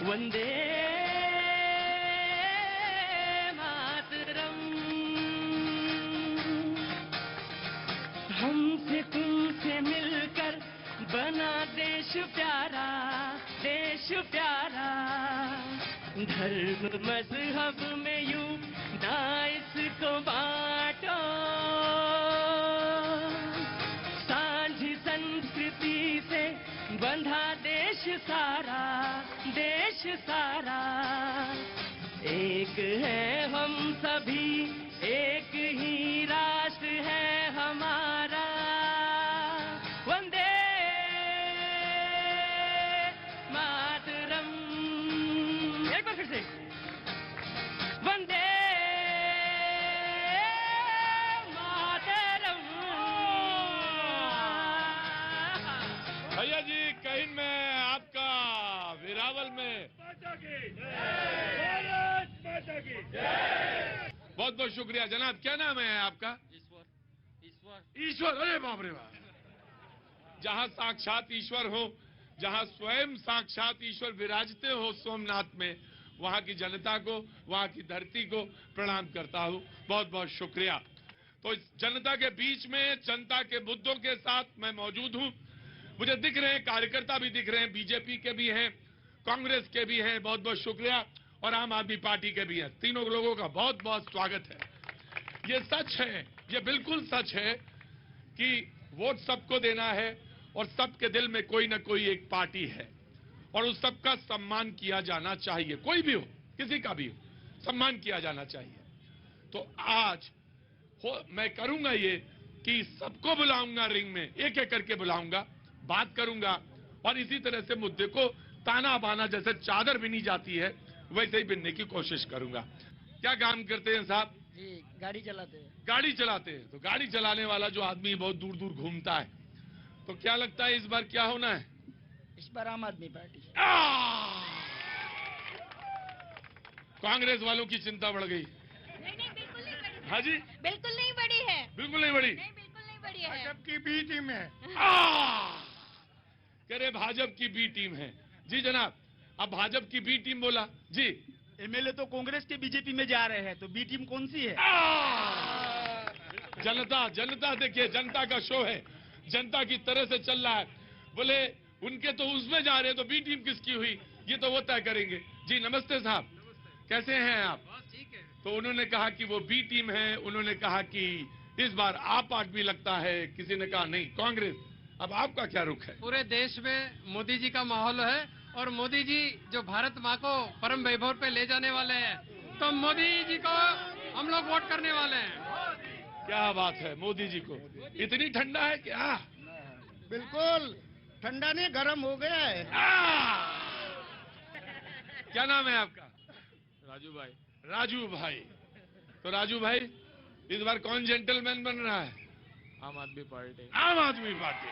वंदे मातरम। हमसे तुमसे मिलकर बना देश प्यारा, देश प्यारा। धर्म मजहब में यूं ना इसको बांटो, सांझ संस्कृति से बंधा देश सारा, देश सारा। एक है हम सभी, एक ही राष्ट्र है हमारा। वंदे मातरम। एक बार फिर से, वंदे मातरम। भैया जी कहीं में आपका वेरावल में बहुत बहुत शुक्रिया जनाब। क्या नाम है आपका? ईश्वर, ईश्वर, ईश्वर। अरे बाप रे बाप। जहां साक्षात ईश्वर हो, जहां स्वयं साक्षात ईश्वर विराजते हो सोमनाथ में, वहां की जनता को, वहां की धरती को प्रणाम करता हूं। बहुत बहुत शुक्रिया। तो इस जनता के बीच में, जनता के मुद्दों के साथ मैं मौजूद हूं। मुझे दिख रहे हैं कार्यकर्ता भी दिख रहे हैं, बीजेपी के भी हैं, कांग्रेस के भी हैं, बहुत बहुत शुक्रिया, और आम आदमी पार्टी के भी हैं। तीनों लोगों का बहुत बहुत स्वागत है। ये सच है, ये बिल्कुल सच है कि वोट सबको देना है और सबके दिल में कोई न कोई एक पार्टी है और उस सबका सम्मान किया जाना चाहिए। कोई भी हो, किसी का भी हो, सम्मान किया जाना चाहिए। तो आज मैं करूंगा ये कि सबको बुलाऊंगा रिंग में, एक एक करके बुलाऊंगा, बात करूंगा और इसी तरह से मुद्दे को ताना बाना जैसे चादर बिनी जाती है वैसे ही बिनने की कोशिश करूंगा। क्या काम करते हैं साहब? जी, गाड़ी चलाते हैं। गाड़ी चलाते हैं। तो गाड़ी चलाने वाला जो आदमी बहुत दूर दूर घूमता है, तो क्या लगता है इस बार क्या होना है? इस बार आम आदमी पार्टी। कांग्रेस वालों की चिंता बढ़ गई। नहीं नहीं, बिल्कुल नहीं बढ़ी। हाँ जी, बिल्कुल नहीं बढ़ी है। बिल्कुल नहीं बढ़ी। नहीं, बिल्कुल नहीं बढ़ी है। भाजपा की बी टीम है। कह रहे भाजपा की बी टीम है। जी जनाब, अब भाजपा की बी टीम बोला जी। एमएलए तो कांग्रेस के बीजेपी में जा रहे हैं, तो बी टीम कौन सी है? जनता, जनता देखिए, जनता का शो है, जनता की तरह से चल रहा है। बोले उनके तो उसमें जा रहे हैं, तो बी टीम किसकी हुई ये तो वो तय करेंगे। जी नमस्ते साहब, कैसे हैं आप? ठीक है। तो उन्होंने कहा कि वो बी टीम है, उन्होंने कहा कि इस बार आप भी लगता है, किसी ने कहा नहीं कांग्रेस। अब आपका क्या रुख है? पूरे देश में मोदी जी का माहौल है और मोदी जी जो भारत माँ को परम वैभव पे ले जाने वाले हैं, तो मोदी जी को हम लोग वोट करने वाले हैं। क्या बात है, मोदी जी को इतनी ठंडा है क्या? बिल्कुल ठंडा नहीं, गर्म हो गया है। क्या नाम है आपका? राजू भाई। राजू भाई। तो राजू भाई इस बार कौन जेंटलमैन बन रहा है? आम आदमी पार्टी। आम आदमी पार्टी।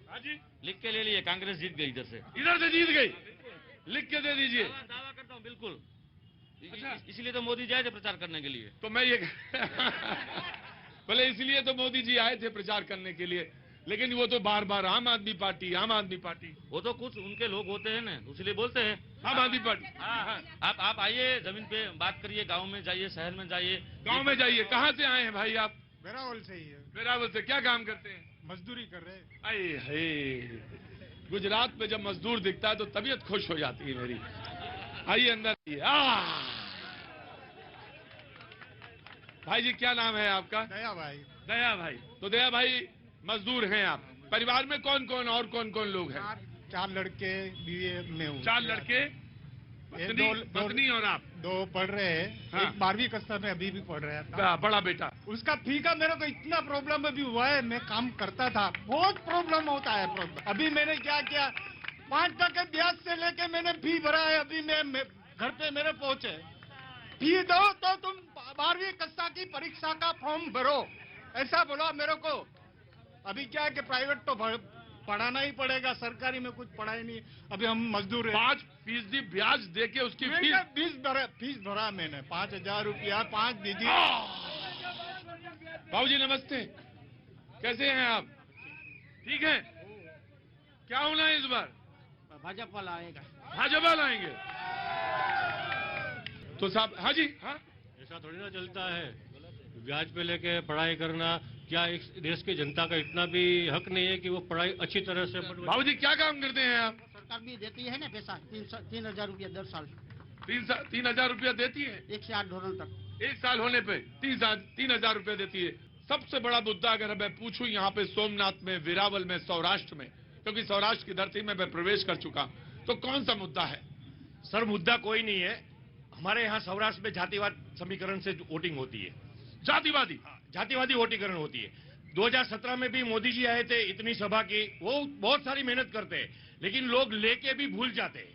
हाँ जी, लिख के ले लिए, कांग्रेस जीत गई इधर से। इधर से जीत गई, लिख के दे दीजिए। दावा करता हूँ बिल्कुल। अच्छा। इसीलिए तो मोदी जाए थे प्रचार करने के लिए। तो मैं ये बोले इसलिए तो मोदी जी आए थे प्रचार करने के लिए, लेकिन वो तो बार बार आम आदमी पार्टी, आम आदमी पार्टी। वो तो कुछ उनके लोग होते हैं ना, इसलिए बोलते हैं आम आदमी पार्टी। हाँ हाँ। आप आइए, जमीन पे बात करिए, गांव में जाइए, शहर में जाइए। गांव में जाइए। कहाँ से आए हैं भाई आप? वेरावल से ही है, वेरावल से। क्या काम करते हैं? मजदूरी कर रहे हैं। अरे हे, गुजरात में जब मजदूर दिखता है तो तबीयत खुश हो जाती है मेरी। आइए अंदर आइए। भाई जी क्या नाम है आपका? दया भाई। दया भाई। तो दया भाई मजदूर हैं आप। परिवार में कौन कौन और कौन कौन लोग हैं? चार लड़के बीए में हूँ। 4 लड़के, पत्नी और आप। 2 पढ़ रहे हैं। हाँ। एक 12वीं कक्षा में अभी भी पढ़ रहा था। बड़ा बेटा। उसका फी का मेरे को इतना प्रॉब्लम अभी हुआ है, मैं काम करता था, बहुत प्रॉब्लम होता है। प्रॉब्लम अभी मैंने क्या किया, 5% ब्याज से लेके मैंने फी भरा है। अभी मैं घर पे मेरे पहुंचे, फी दो तो तुम 12वीं कक्षा की परीक्षा का फॉर्म भरो, ऐसा बोला मेरे को। अभी क्या है कि प्राइवेट तो पढ़ाना ही पड़ेगा, सरकारी में कुछ पढ़ाई नहीं। अभी हम मजदूर हैं। 5% ब्याज देके उसकी फीस भरा मैंने, 5,000 रुपया 5 दीदी। बाबूजी नमस्ते, कैसे हैं आप? ठीक हैं? क्या होना है इस बार? भाजपा लाएगा। भाजपा लाएंगे। तो साहब, हाँ जी, हाँ, ऐसा थोड़ी ना चलता है। ब्याज पे लेके पढ़ाई करना, क्या एक देश की जनता का इतना भी हक नहीं है कि वो पढ़ाई अच्छी तरह से? बाबू जी क्या काम करते हैं आप? सरकार भी देती है ना पैसा, 3,000 रुपया 10 साल, 3,000 रुपया देती है 1 से 8 धोरण तक। 1 साल होने पे 3,000 रुपया देती है। सबसे बड़ा मुद्दा अगर मैं पूछूं यहाँ पे सोमनाथ में, वेरावल में, सौराष्ट्र में, क्योंकि सौराष्ट्र की धरती में मैं प्रवेश कर चुका, तो कौन सा मुद्दा है? सर, मुद्दा कोई नहीं है। हमारे यहाँ सौराष्ट्र में जातिवाद समीकरण से वोटिंग होती है। जातिवादी वोटीकरण होती है। 2017 में भी मोदी जी आए थे, इतनी सभा की, वो बहुत सारी मेहनत करते हैं, लेकिन लोग लेके भी भूल जाते हैं।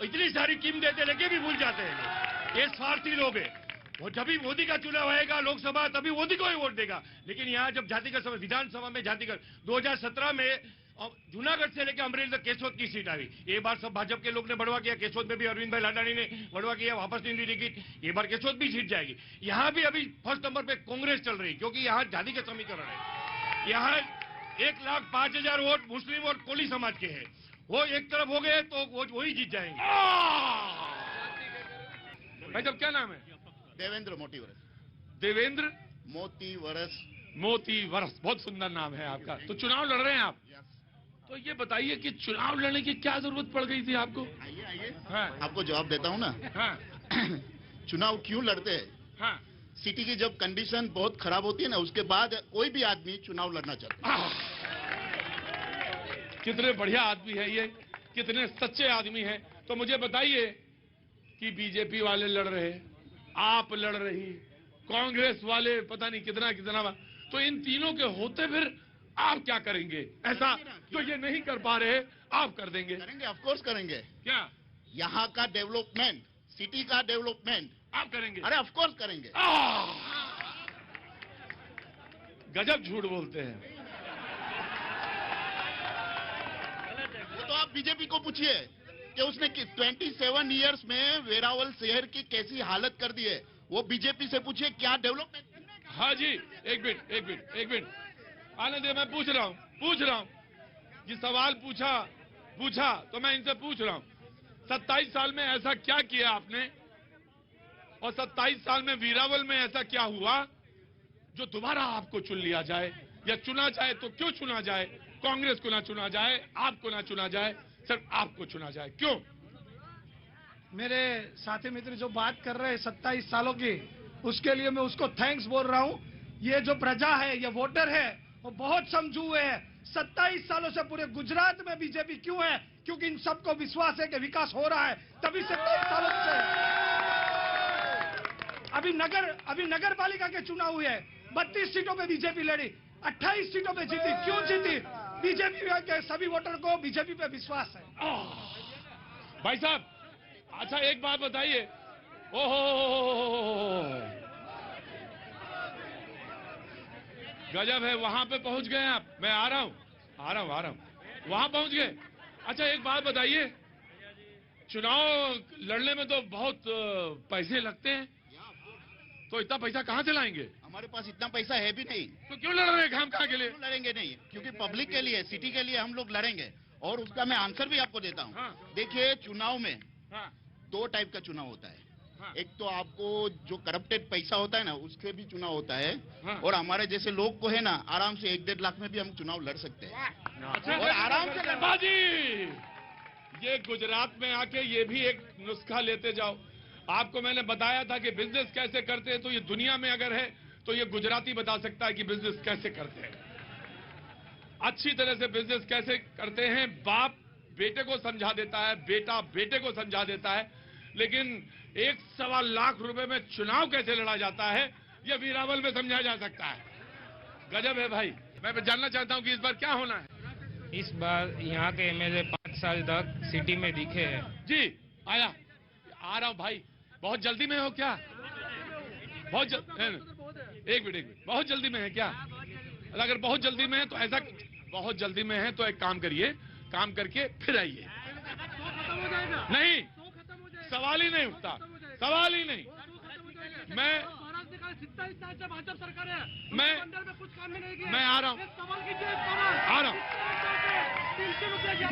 इतनी सारी कीम देते लेके भी भूल जाते हैं लोग। ये स्वार्थी लोग हैं। वो जब भी मोदी का चुनाव आएगा लोकसभा, तभी मोदी को ही वोट देगा। लेकिन यहाँ जब जातिगत समय, विधानसभा में जातिगत, 2017 में जूनागढ़ से लेकर अमरेली तक केशोद की सीट आई। ये बार सब भाजपा के लोग ने बढ़वा किया। केशोद में भी अरविंद भाई लाडानी ने बढ़वा किया, वापस नहीं दी टिकट। ये बार केशोद भी जीत जाएगी। यहाँ भी अभी फर्स्ट नंबर पे कांग्रेस चल रही, क्योंकि यहाँ जाति का समीकरण है। यहाँ 1,05,000 वोट मुस्लिम और कोली समाज के हैं। वो एक तरफ हो गए तो वही जीत जाएंगे। भाई साहब क्या नाम है? देवेंद्र मोतीवरस। देवेंद्र मोतीवरस। बहुत सुंदर नाम है आपका। तो चुनाव लड़ रहे हैं आप? तो ये बताइए कि चुनाव लड़ने की क्या जरूरत पड़ गई थी आपको? आइए हाँ, आपको जवाब देता हूँ ना। हाँ, चुनाव क्यों लड़ते हैं? हाँ। सिटी की जब कंडीशन बहुत खराब होती है ना, उसके बाद कोई भी आदमी चुनाव लड़ना चाहता है। कितने बढ़िया आदमी है ये, कितने सच्चे आदमी हैं। तो मुझे बताइए कि बीजेपी वाले लड़ रहे, आप लड़ रही, कांग्रेस वाले पता नहीं कितना कितना, तो इन तीनों के होते फिर आप क्या करेंगे? ऐसा जो ये नहीं कर पा रहे आप कर देंगे? करेंगे, ऑफ कोर्स करेंगे। क्या यहाँ का डेवलपमेंट, सिटी का डेवलपमेंट आप करेंगे? अरे ऑफ कोर्स करेंगे। गजब झूठ बोलते हैं। वो तो आप बीजेपी को पूछिए कि उसने 27 इयर्स में वेरावल शहर की कैसी हालत कर दी है। वो बीजेपी से पूछिए क्या डेवलपमेंट। हाँ जी, एक मिनट आने दे, मैं पूछ रहा हूँ। ये सवाल पूछा तो मैं इनसे पूछ रहा हूँ, 27 साल में ऐसा क्या किया आपने, और 27 साल में वीरावल में ऐसा क्या हुआ जो दोबारा आपको चुन लिया जाए, या चुना जाए तो क्यों चुना जाए? कांग्रेस को ना चुना जाए, आपको ना चुना जाए, सिर्फ आपको चुना जाए, क्यों? मेरे साथी मित्र जो बात कर रहे हैं 27 सालों की, उसके लिए मैं उसको थैंक्स बोल रहा हूँ। ये जो प्रजा है, ये वोटर है, वो बहुत समझू हुए हैं। 27 सालों से पूरे गुजरात में बीजेपी क्यों है? क्योंकि इन सबको विश्वास है कि विकास हो रहा है, तभी 27 सालों से। अभी नगर पालिका के चुनाव हुए, 32 सीटों पे बीजेपी लड़ी, 28 सीटों पे जीती। क्यों जीती? बीजेपी के सभी वोटर को बीजेपी पे विश्वास है। भाई साहब, अच्छा एक बात बताइए, ओहो गजब है, वहां पे पहुंच गए आप। मैं आ रहा हूं, वहां पहुंच गए। अच्छा एक बात बताइए, चुनाव लड़ने में तो बहुत पैसे लगते हैं, तो इतना पैसा कहां से लाएंगे? हमारे पास इतना पैसा है भी नहीं। तो क्यों लड़ रहे हैं खामखा के लिए? क्यों लड़ेंगे नहीं? क्योंकि पब्लिक के लिए, सिटी के लिए हम लोग लड़ेंगे, और उसका मैं आंसर भी आपको देता हूँ। हाँ। देखिए, चुनाव में हाँ, 2 टाइप का चुनाव होता है। हाँ। एक तो आपको जो करप्टेड पैसा होता है ना, उसके भी चुनाव होता है। हाँ। और हमारे जैसे लोग को है ना, आराम से 1-1.5 लाख में भी हम चुनाव लड़ सकते हैं। अच्छा, और आराम से बाजी, ये गुजरात में आके ये भी एक नुस्खा लेते जाओ। आपको मैंने बताया था कि बिजनेस कैसे करते हैं, तो ये दुनिया में अगर है तो ये गुजराती बता सकता है कि बिजनेस कैसे करते हैं, अच्छी तरह से बिजनेस कैसे करते हैं। बाप बेटे को समझा देता है, बेटा बेटे को समझा देता है, लेकिन 1.25 लाख रुपए में चुनाव कैसे लड़ा जाता है, यह वीरावल में समझा जा सकता है। गजब है भाई। मैं जानना चाहता हूं कि इस बार क्या होना है। इस बार यहाँ के एमएलए 5 साल तक सिटी में दिखे हैं। जी आ रहा हूं भाई। बहुत जल्दी में हो क्या? एक मिनट, बहुत जल्दी में है क्या? अगर बहुत जल्दी में है तो ऐसा, बहुत जल्दी में है तो एक काम करिए, काम करके फिर आइए। नहीं, सवाल ही नहीं उठता, सवाल ही नहीं। मैं आ रहा हूं,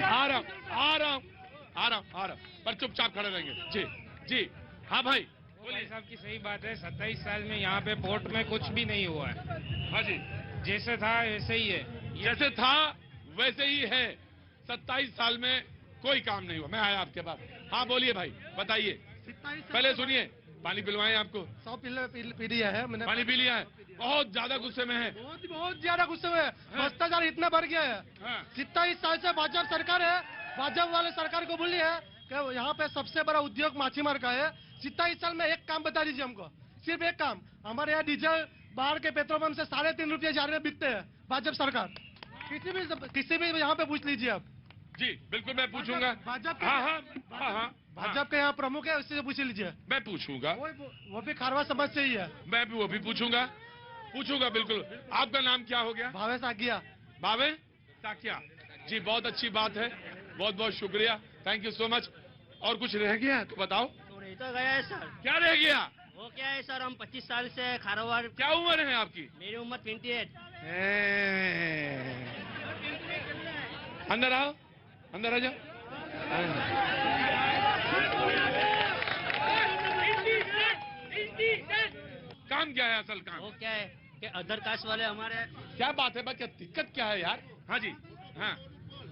आ रहा हूँ पर चुपचाप खड़े रहेंगे। जी जी हाँ भाई भाई साहब की सही बात है, 27 साल में यहाँ पे पोर्ट में कुछ भी नहीं हुआ है। हाँ जी, जैसे था वैसे ही है। जैसे था वैसे ही है। 27 साल में कोई काम नहीं हुआ। मैं आया आपके पास। हाँ बोलिए भाई, बताइए। पहले सुनिए, पानी पिलवाएं आपको। 100 पी लिया है मैंने। पानी पी लिया है? बहुत ज्यादा गुस्से में है। बहुत ज्यादा गुस्से में है। भ्रष्टाचार इतना बढ़ गया है। हाँ। 27 साल से भाजपा सरकार है। भाजपा वाले सरकार को बोली है कि यहाँ पे सबसे बड़ा उद्योग माछीमार का है। 27 साल में एक काम बता दीजिए हमको, सिर्फ एक काम। हमारे यहाँ डीजल बाहर के पेट्रोल पंप से 3.5 रुपये जार में बिकते हैं। भाजपा सरकार किसी भी यहाँ पे पूछ लीजिए आप। जी बिल्कुल मैं पूछूंगा। भाजपा हाँ भाजपा के यहाँ प्रमुख है, उससे पूछ लीजिए। मैं पूछूंगा। वो भी खारवा समाज से ही है। मैं भी वो भी पूछूंगा बिल्कुल। आपका नाम क्या हो गया? भावेश आगिया। भावे साकिया जी, बहुत अच्छी बात है। बहुत बहुत शुक्रिया, थैंक यू सो मच। और कुछ रह गया है तो बताओ। तो रह तो गया है सर। क्या रह गया? वो क्या है सर, हम 25 साल से खारोबार। क्या उम्र है आपकी? मेरी उम्र 28। अंदर आओ, अंदर आ जाओ। काम क्या है असल काम? वो क्या है कि अदर कास्ट वाले हमारे। क्या बात है, क्या दिक्कत क्या है यार? हाँ जी हाँ।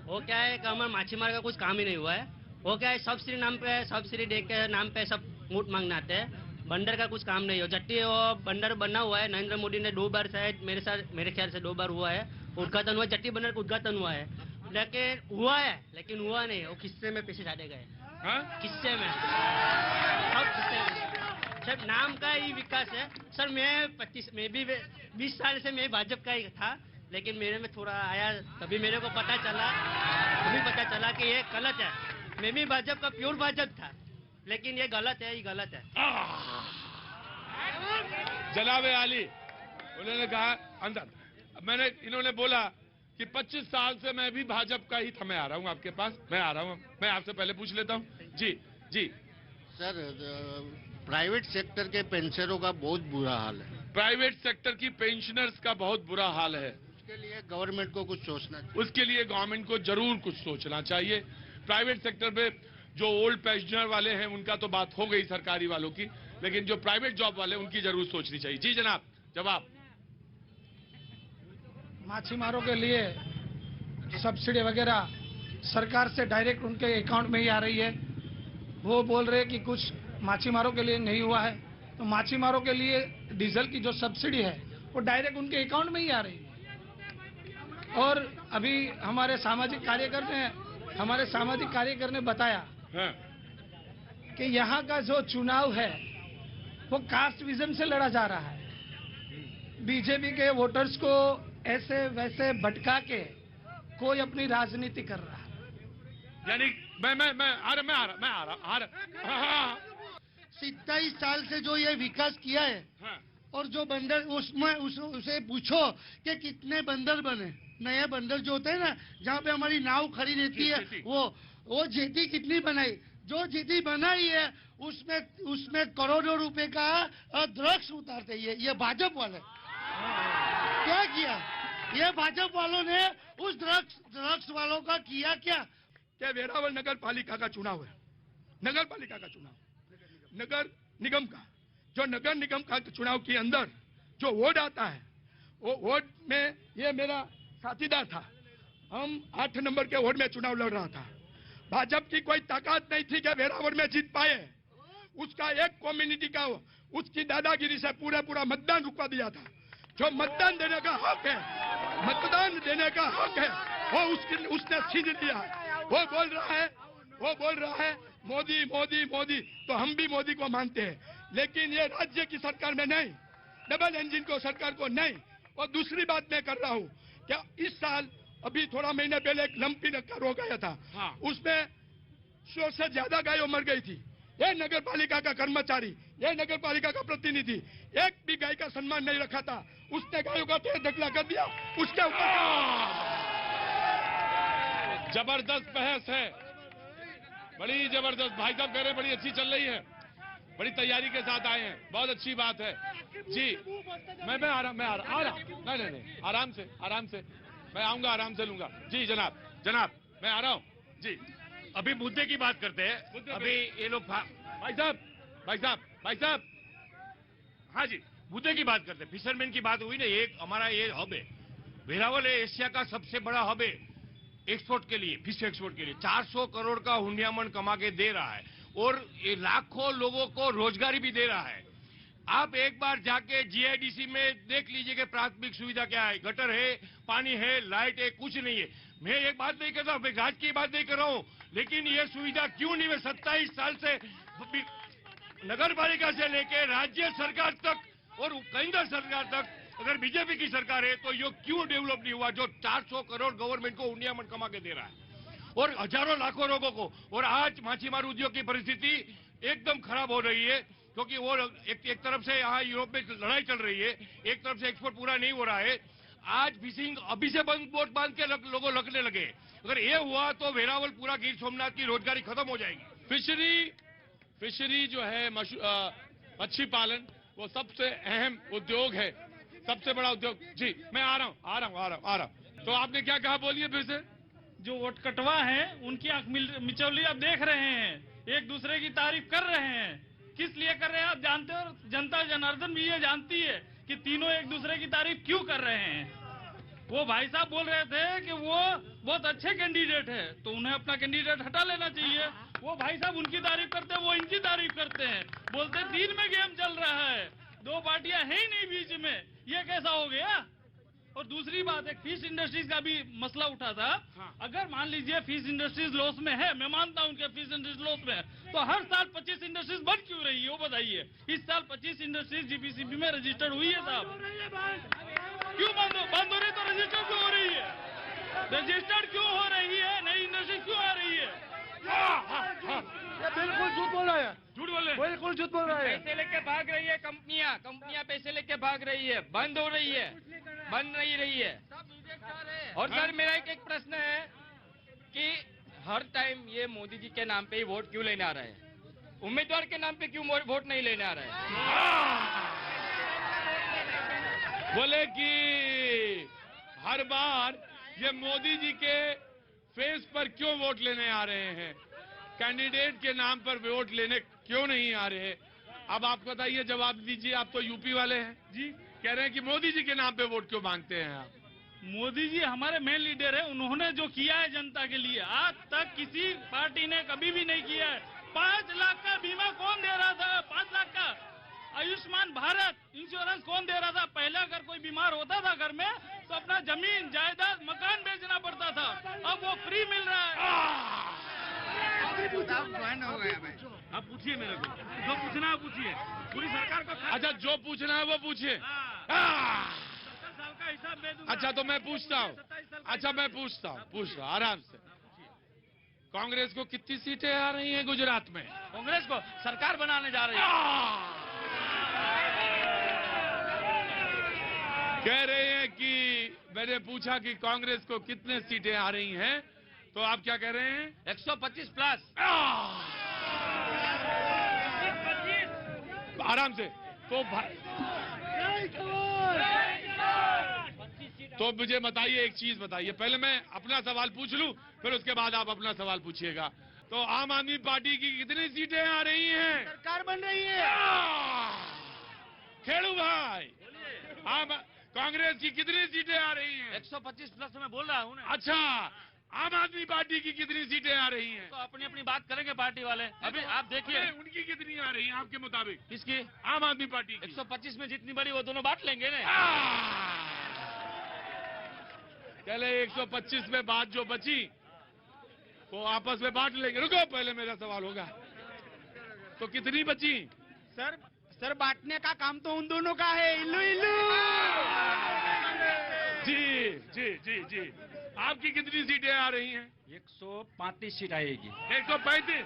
वो क्या है कि हमारे माछीमार का कुछ काम ही नहीं हुआ है। वो क्या है, सब्सिडी नाम पे, सब्सिडी डे के नाम पे सब मूट मांगने आते हैं। बंदर का कुछ काम नहीं हो। जट्टी वो बंदर बना हुआ है। नरेंद्र मोदी ने 2 बार शायद मेरे ख्याल से 2 बार हुआ है उद्घाटन हुआ। जट्टी बंदर का उद्घाटन हुआ है, लेकिन हुआ नहीं। वो किस्से में पैसे डाले गए। किस्से में सब किस्से में। सिर्फ नाम का ही विकास है सर। मैं भी 20 साल से मैं भाजपा का ही था, लेकिन मेरे में थोड़ा आया, तभी मेरे को पता चला कि ये गलत है। मैं भी भाजपा का प्योर भाजपा था, लेकिन ये गलत है। जनाबे आली उन्होंने कहा अंदर। इन्होंने बोला कि 25 साल से मैं भी भाजपा का ही था। मैं आ रहा हूँ आपके पास, मैं आपसे पहले पूछ लेता हूँ। जी सर, प्राइवेट सेक्टर के पेंशनरों का बहुत बुरा हाल है। प्राइवेट सेक्टर की पेंशनर्स का बहुत बुरा हाल है। उसके लिए गवर्नमेंट को कुछ सोचना चाहिए। उसके लिए गवर्नमेंट को जरूर कुछ सोचना चाहिए। प्राइवेट सेक्टर में जो ओल्ड पेंशनर वाले हैं उनका तो बात हो गई सरकारी वालों की, लेकिन जो प्राइवेट जॉब वाले उनकी जरूर सोचनी चाहिए। जी जनाब, जवाब। माछीमारों के लिए सब्सिडी वगैरह सरकार से डायरेक्ट उनके अकाउंट में ही आ रही है। वो बोल रहे हैं कि कुछ माछीमारों के लिए नहीं हुआ है, तो माछीमारों के लिए डीजल की जो सब्सिडी है वो डायरेक्ट उनके अकाउंट में ही आ रही है। और अभी हमारे सामाजिक कार्यकर ने बताया कि यहाँ का जो चुनाव है वो कास्ट विजन से लड़ा जा रहा है। बीजेपी के वोटर्स को ऐसे वैसे भटका के कोई अपनी राजनीति कर रहा है। यानी मैं आ रहा। 27 साल से जो ये विकास किया है, और जो बंदर उसमें उसे पूछो कि कितने बंदर बने। नए बंदर जो होते हैं ना, जहाँ पे हमारी नाव खड़ी रहती है, वो जेटी कितनी बनाई। जो जेटी बनाई है उसमें करोड़ों रुपए का ड्रग्स उतारते हैं। ये भाजपा वाले क्या किया? ये भाजपा वालों ने उस ड्रग्स वालों का किया क्या? वेरावल नगर पालिका का चुनाव है। नगर पालिका का चुनाव, नगर निगम का, जो नगर निगम का चुनाव के अंदर जो वोट आता है, वो वोट में ये मेरा साथीदार था। हम 8 नंबर के वोट में चुनाव लड़ रहा था। भाजपा की कोई ताकत नहीं थी कि वेरावल में जीत पाए। उसका एक कम्युनिटी का उसकी दादागिरी से पूरा मतदान रुकवा दिया था। जो मतदान देने का हक है वो उसने छीन लिया। वो बोल रहा है मोदी। तो हम भी मोदी को मानते हैं, लेकिन ये राज्य की सरकार में नहीं, डबल इंजन को सरकार को नहीं। और दूसरी बात मैं कर रहा हूँ, क्या इस साल अभी थोड़ा महीने पहले एक लंपी नक्का रोग आया था। उसमें 100 से ज्यादा गायों मर गई थी। ये नगर पालिका का कर्मचारी, ये नगर पालिका का प्रतिनिधि एक भी गाय का सम्मान नहीं रखा था। उसने गायों का ढेर ढकला कर दिया। उसके ऊपर जबरदस्त बहस है, बड़ी जबरदस्त। भाई साहब कह रहे हैं बड़ी अच्छी चल रही है, बड़ी तैयारी के साथ आए हैं, बहुत अच्छी बात है। जी मैं आ रहा। नहीं, आराम से मैं आऊंगा, आराम से लूंगा। जी जनाब मैं आ रहा हूँ जी। अभी मुद्दे की बात करते हैं। मुद्दे अभी ये लोग भाई साहब, हाँ जी, मुद्दे की बात करते हैं। फिशरमैन की बात हुई ना, एक हमारा ये हब है वेरावल है, एशिया का सबसे बड़ा हब है एक्सपोर्ट के लिए, फिश एक्सपोर्ट के लिए। 400 करोड़ का हुंडियामन कमा के दे रहा है और ये लाखों लोगों को रोजगारी भी दे रहा है। आप एक बार जाके जीआईडीसी में देख लीजिए कि प्राथमिक सुविधा क्या है। गटर है, पानी है, लाइट है, कुछ नहीं है। मैं एक बात नहीं कर रहा, मैं राज की बात नहीं कर रहा हूँ, लेकिन ये सुविधा क्यों नहीं है? 27 साल से नगर पालिका से लेके राज्य सरकार तक और केंद्र सरकार तक अगर बीजेपी की सरकार है तो ये क्यों डेवलप नहीं हुआ? जो 400 करोड़ गवर्नमेंट को हुंडियामन कमा के दे रहा है और हजारों लाखों लोगों को। और आज माछीमार उद्योग की परिस्थिति एकदम खराब हो रही है, क्योंकि वो एक तरफ से यहाँ यूरोप में लड़ाई चल रही है, एक तरफ से एक्सपोर्ट पूरा नहीं हो रहा है। आज फिशिंग अभी से बोट बांध के लोगों लगने लगे। अगर ये हुआ तो वेरावल पूरा गिर सोमनाथ की रोजगारी खत्म हो जाएगी। फिशरी जो है मच्छी पालन, वो सबसे अहम उद्योग है, सबसे बड़ा उद्योग। जी मैं आ रहा हूँ। तो आपने क्या कहा, बोलिए फिर से। जो वोट कटवा है उनकी आंख मिचौली आप देख रहे हैं, एक दूसरे की तारीफ कर रहे हैं। किस लिए कर रहे हैं आप जानते हो? जनता जनार्दन भी ये जानती है कि तीनों एक दूसरे की तारीफ क्यों कर रहे हैं। वो भाई साहब बोल रहे थे कि वो बहुत अच्छे कैंडिडेट है, तो उन्हें अपना कैंडिडेट हटा लेना चाहिए। वो भाई साहब उनकी तारीफ करते हैं, वो इनकी तारीफ करते हैं, बोलते दिन में गेम चल रहा है, दो पार्टियां है ही नहीं बीच में, ये कैसा हो गया? और दूसरी बात, एक फिश इंडस्ट्रीज का भी मसला उठा था। अगर मान लीजिए फिश इंडस्ट्रीज लॉस में है, मैं मानता हूं उनके फिश इंडस्ट्रीज लॉस में है, तो हर साल 25 इंडस्ट्रीज बंद क्यों रही है वो बताइए। इस साल 25 इंडस्ट्रीज जीपीसीबी में रजिस्टर्ड हुई है साहब, क्यों बंद हो रही? तो रजिस्टर क्यों हो रही है? रजिस्टर्ड क्यों हो रही है? नई इंडस्ट्री क्यों आ रही है? बिल्कुल झूठ बोल रहा है, झूठ बोल रहे हैं, बिल्कुल झूठ बोल रहा है। पैसे लेके भाग रही है कंपनियां पैसे लेके भाग रही है, बंद हो रही है, बंद नहीं रही है। और सर मेरा एक प्रश्न है कि हर टाइम ये मोदी जी के नाम पे ही वोट क्यों लेने आ रहे हैं? उम्मीदवार के नाम पे क्यों वोट नहीं लेने आ रहे हैं? बोले कि हर बार ये मोदी जी के फेस पर क्यों वोट लेने आ रहे हैं, कैंडिडेट के नाम पर वोट लेने क्यों नहीं आ रहे? अब आप बताइए, जवाब दीजिए। आप तो यूपी वाले हैं जी, कह रहे हैं कि मोदी जी के नाम पे वोट क्यों मांगते हैं आप? मोदी जी हमारे मेन लीडर है, उन्होंने जो किया है जनता के लिए आज तक किसी पार्टी ने कभी भी नहीं किया है। 5 लाख का बीमा कौन दे रहा था? 5 लाख का आयुष्मान भारत इंश्योरेंस कौन दे रहा था? पहले अगर कोई बीमार होता था घर में तो अपना जमीन जायदाद मकान बेचना पड़ता था, अब वो फ्री मिल रहा है। आप पूछिए मेरे को, जो पूछना है पूछिए, पूरी सरकार को। अच्छा, जो पूछना है वो पूछिए। अच्छा तो मैं पूछता हूँ, मैं पूछता हूँ आराम से। कांग्रेस को कितनी सीटें आ रही हैं गुजरात में? कांग्रेस को सरकार बनाने जा रही है। कह रहे हैं कि मैंने पूछा कि कांग्रेस को कितने सीटें आ रही हैं, तो आप क्या कह रहे हैं? 125 प्लस। आराम से। तो मुझे बताइए, एक चीज बताइए, पहले मैं अपना सवाल पूछ लूं, फिर उसके बाद आप अपना सवाल पूछिएगा। तो आम आदमी पार्टी की कितनी सीटें आ रही हैं? सरकार बन रही है। खेड़ू भाई, कांग्रेस की कितनी सीटें आ रही हैं? 125 प्लस मैं बोल रहा हूँ ना। अच्छा, आम आदमी पार्टी की कितनी सीटें आ रही हैं? तो अपनी अपनी बात करेंगे पार्टी वाले। अभी आप देखिए उनकी कितनी आ रही हैं आपके मुताबिक? किसकी? आम आदमी पार्टी की। 125 में जितनी बड़ी वो दोनों बांट लेंगे ना। चले 125 में बात जो बची वो आपस में बांट लेंगे। रुको, पहले मेरा सवाल होगा। तो कितनी बची? सर बांटने का काम तो उन दोनों का है। इल्लू इल्लू। जी जी जी जी, आपकी कितनी सीटें आ रही हैं? 135 सीट आएगी। 135?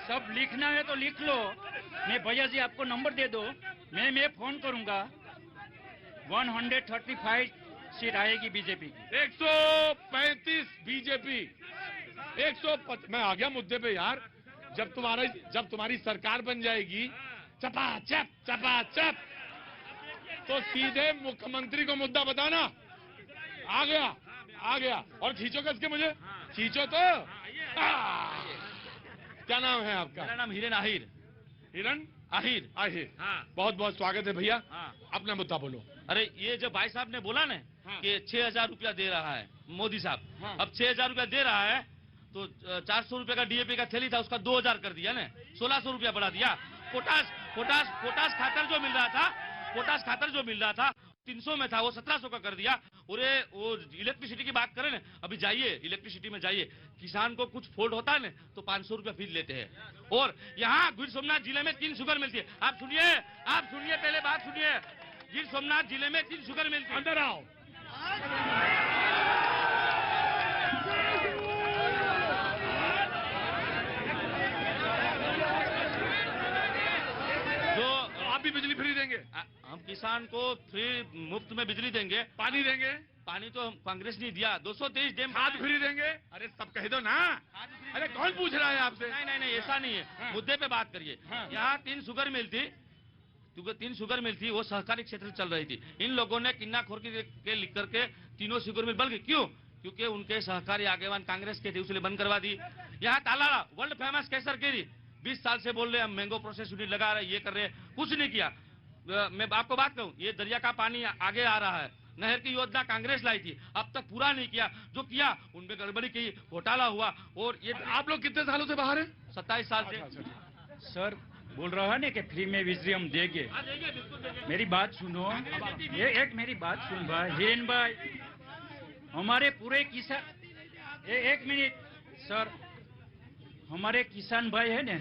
सब लिखना है तो लिख लो, मैं भैया जी आपको नंबर दे दो, मैं फोन करूंगा। 135 सीट आएगी बीजेपी की। 135 बीजेपी। 150। मैं आ गया मुद्दे पे यार। जब तुम्हारी सरकार बन जाएगी चपाचप, तो सीधे मुख्यमंत्री को मुद्दा बताना। आ गया। और खींचो कसके मुझे। खींचो तो। क्या नाम है आपका? मेरा नाम हिरेन आहिर। हिरण आहिर। आहिर। हाँ। बहुत बहुत स्वागत है भैया। हाँ। अपना मुद्दा बोलो। अरे ये जो भाई साहब ने बोला ना कि 6,000 रुपया दे रहा है मोदी साहब, अब 6,000 रुपया दे रहा है तो 400 रुपया का डीएपी का थैली था उसका 2,000 कर दिया ना, 1,600 रुपया बढ़ा दिया। पोटास खातर जो मिल रहा था 300 में था, वो 1,700 का कर दिया। और वो इलेक्ट्रिसिटी की बात करें ना, अभी जाइए इलेक्ट्रिसिटी में जाइए, किसान को कुछ फॉल्ट होता है ना तो 500 रुपया फीस लेते हैं। और यहाँ गिर सोमनाथ जिले में 3 शुगर मिलती है। आप सुनिए पहले बात सुनिए। गिर सोमनाथ जिले में 3 शुगर मिलती है। अंदर आओ। आप भी बिजली फ्री देंगे? हम किसान को फ्री मुफ्त में बिजली देंगे। पानी देंगे? पानी तो कांग्रेस ने दिया, 223 डैम। खाद फ्री देंगे? अरे सब कह दो ना। अरे कौन पूछ रहा है आपसे? नहीं ऐसा नहीं है। मुद्दे पे बात करिए। यहाँ 3 शुगर मिल थी, क्योंकि 3 शुगर मिल थी वो सहकारी क्षेत्र में चल रही थी। इन लोगों ने किन्नाखोर के लिख करके तीनों शुगर मिल बल्कि क्यों? क्योंकि उनके सहकारी आगेवान कांग्रेस के थे, इसलिए बंद करवा दी। यहाँ तालाला वर्ल्ड फेमस केसर केरी 20 साल से बोल रहे हैं हम मैंगो प्रोसेस यूनिट लगा रहे, ये कर रहे हैं, कुछ नहीं किया। मैं आपको बात कहूँ, ये दरिया का पानी आगे आ रहा है, नहर की योजना कांग्रेस लाई थी, अब तक पूरा नहीं किया। जो किया उनमें गड़बड़ी की, घोटाला हुआ। और ये आप लोग कितने सालों से बाहर हैं? 27 साल से। सर बोल रहा है ना कि फ्री में बिजली हम देंगे। मेरी बात सुनो, ये एक मेरी बात सुन भाई, हिरेन भाई, हमारे पूरे किसान, एक मिनट सर, हमारे किसान भाई है ना,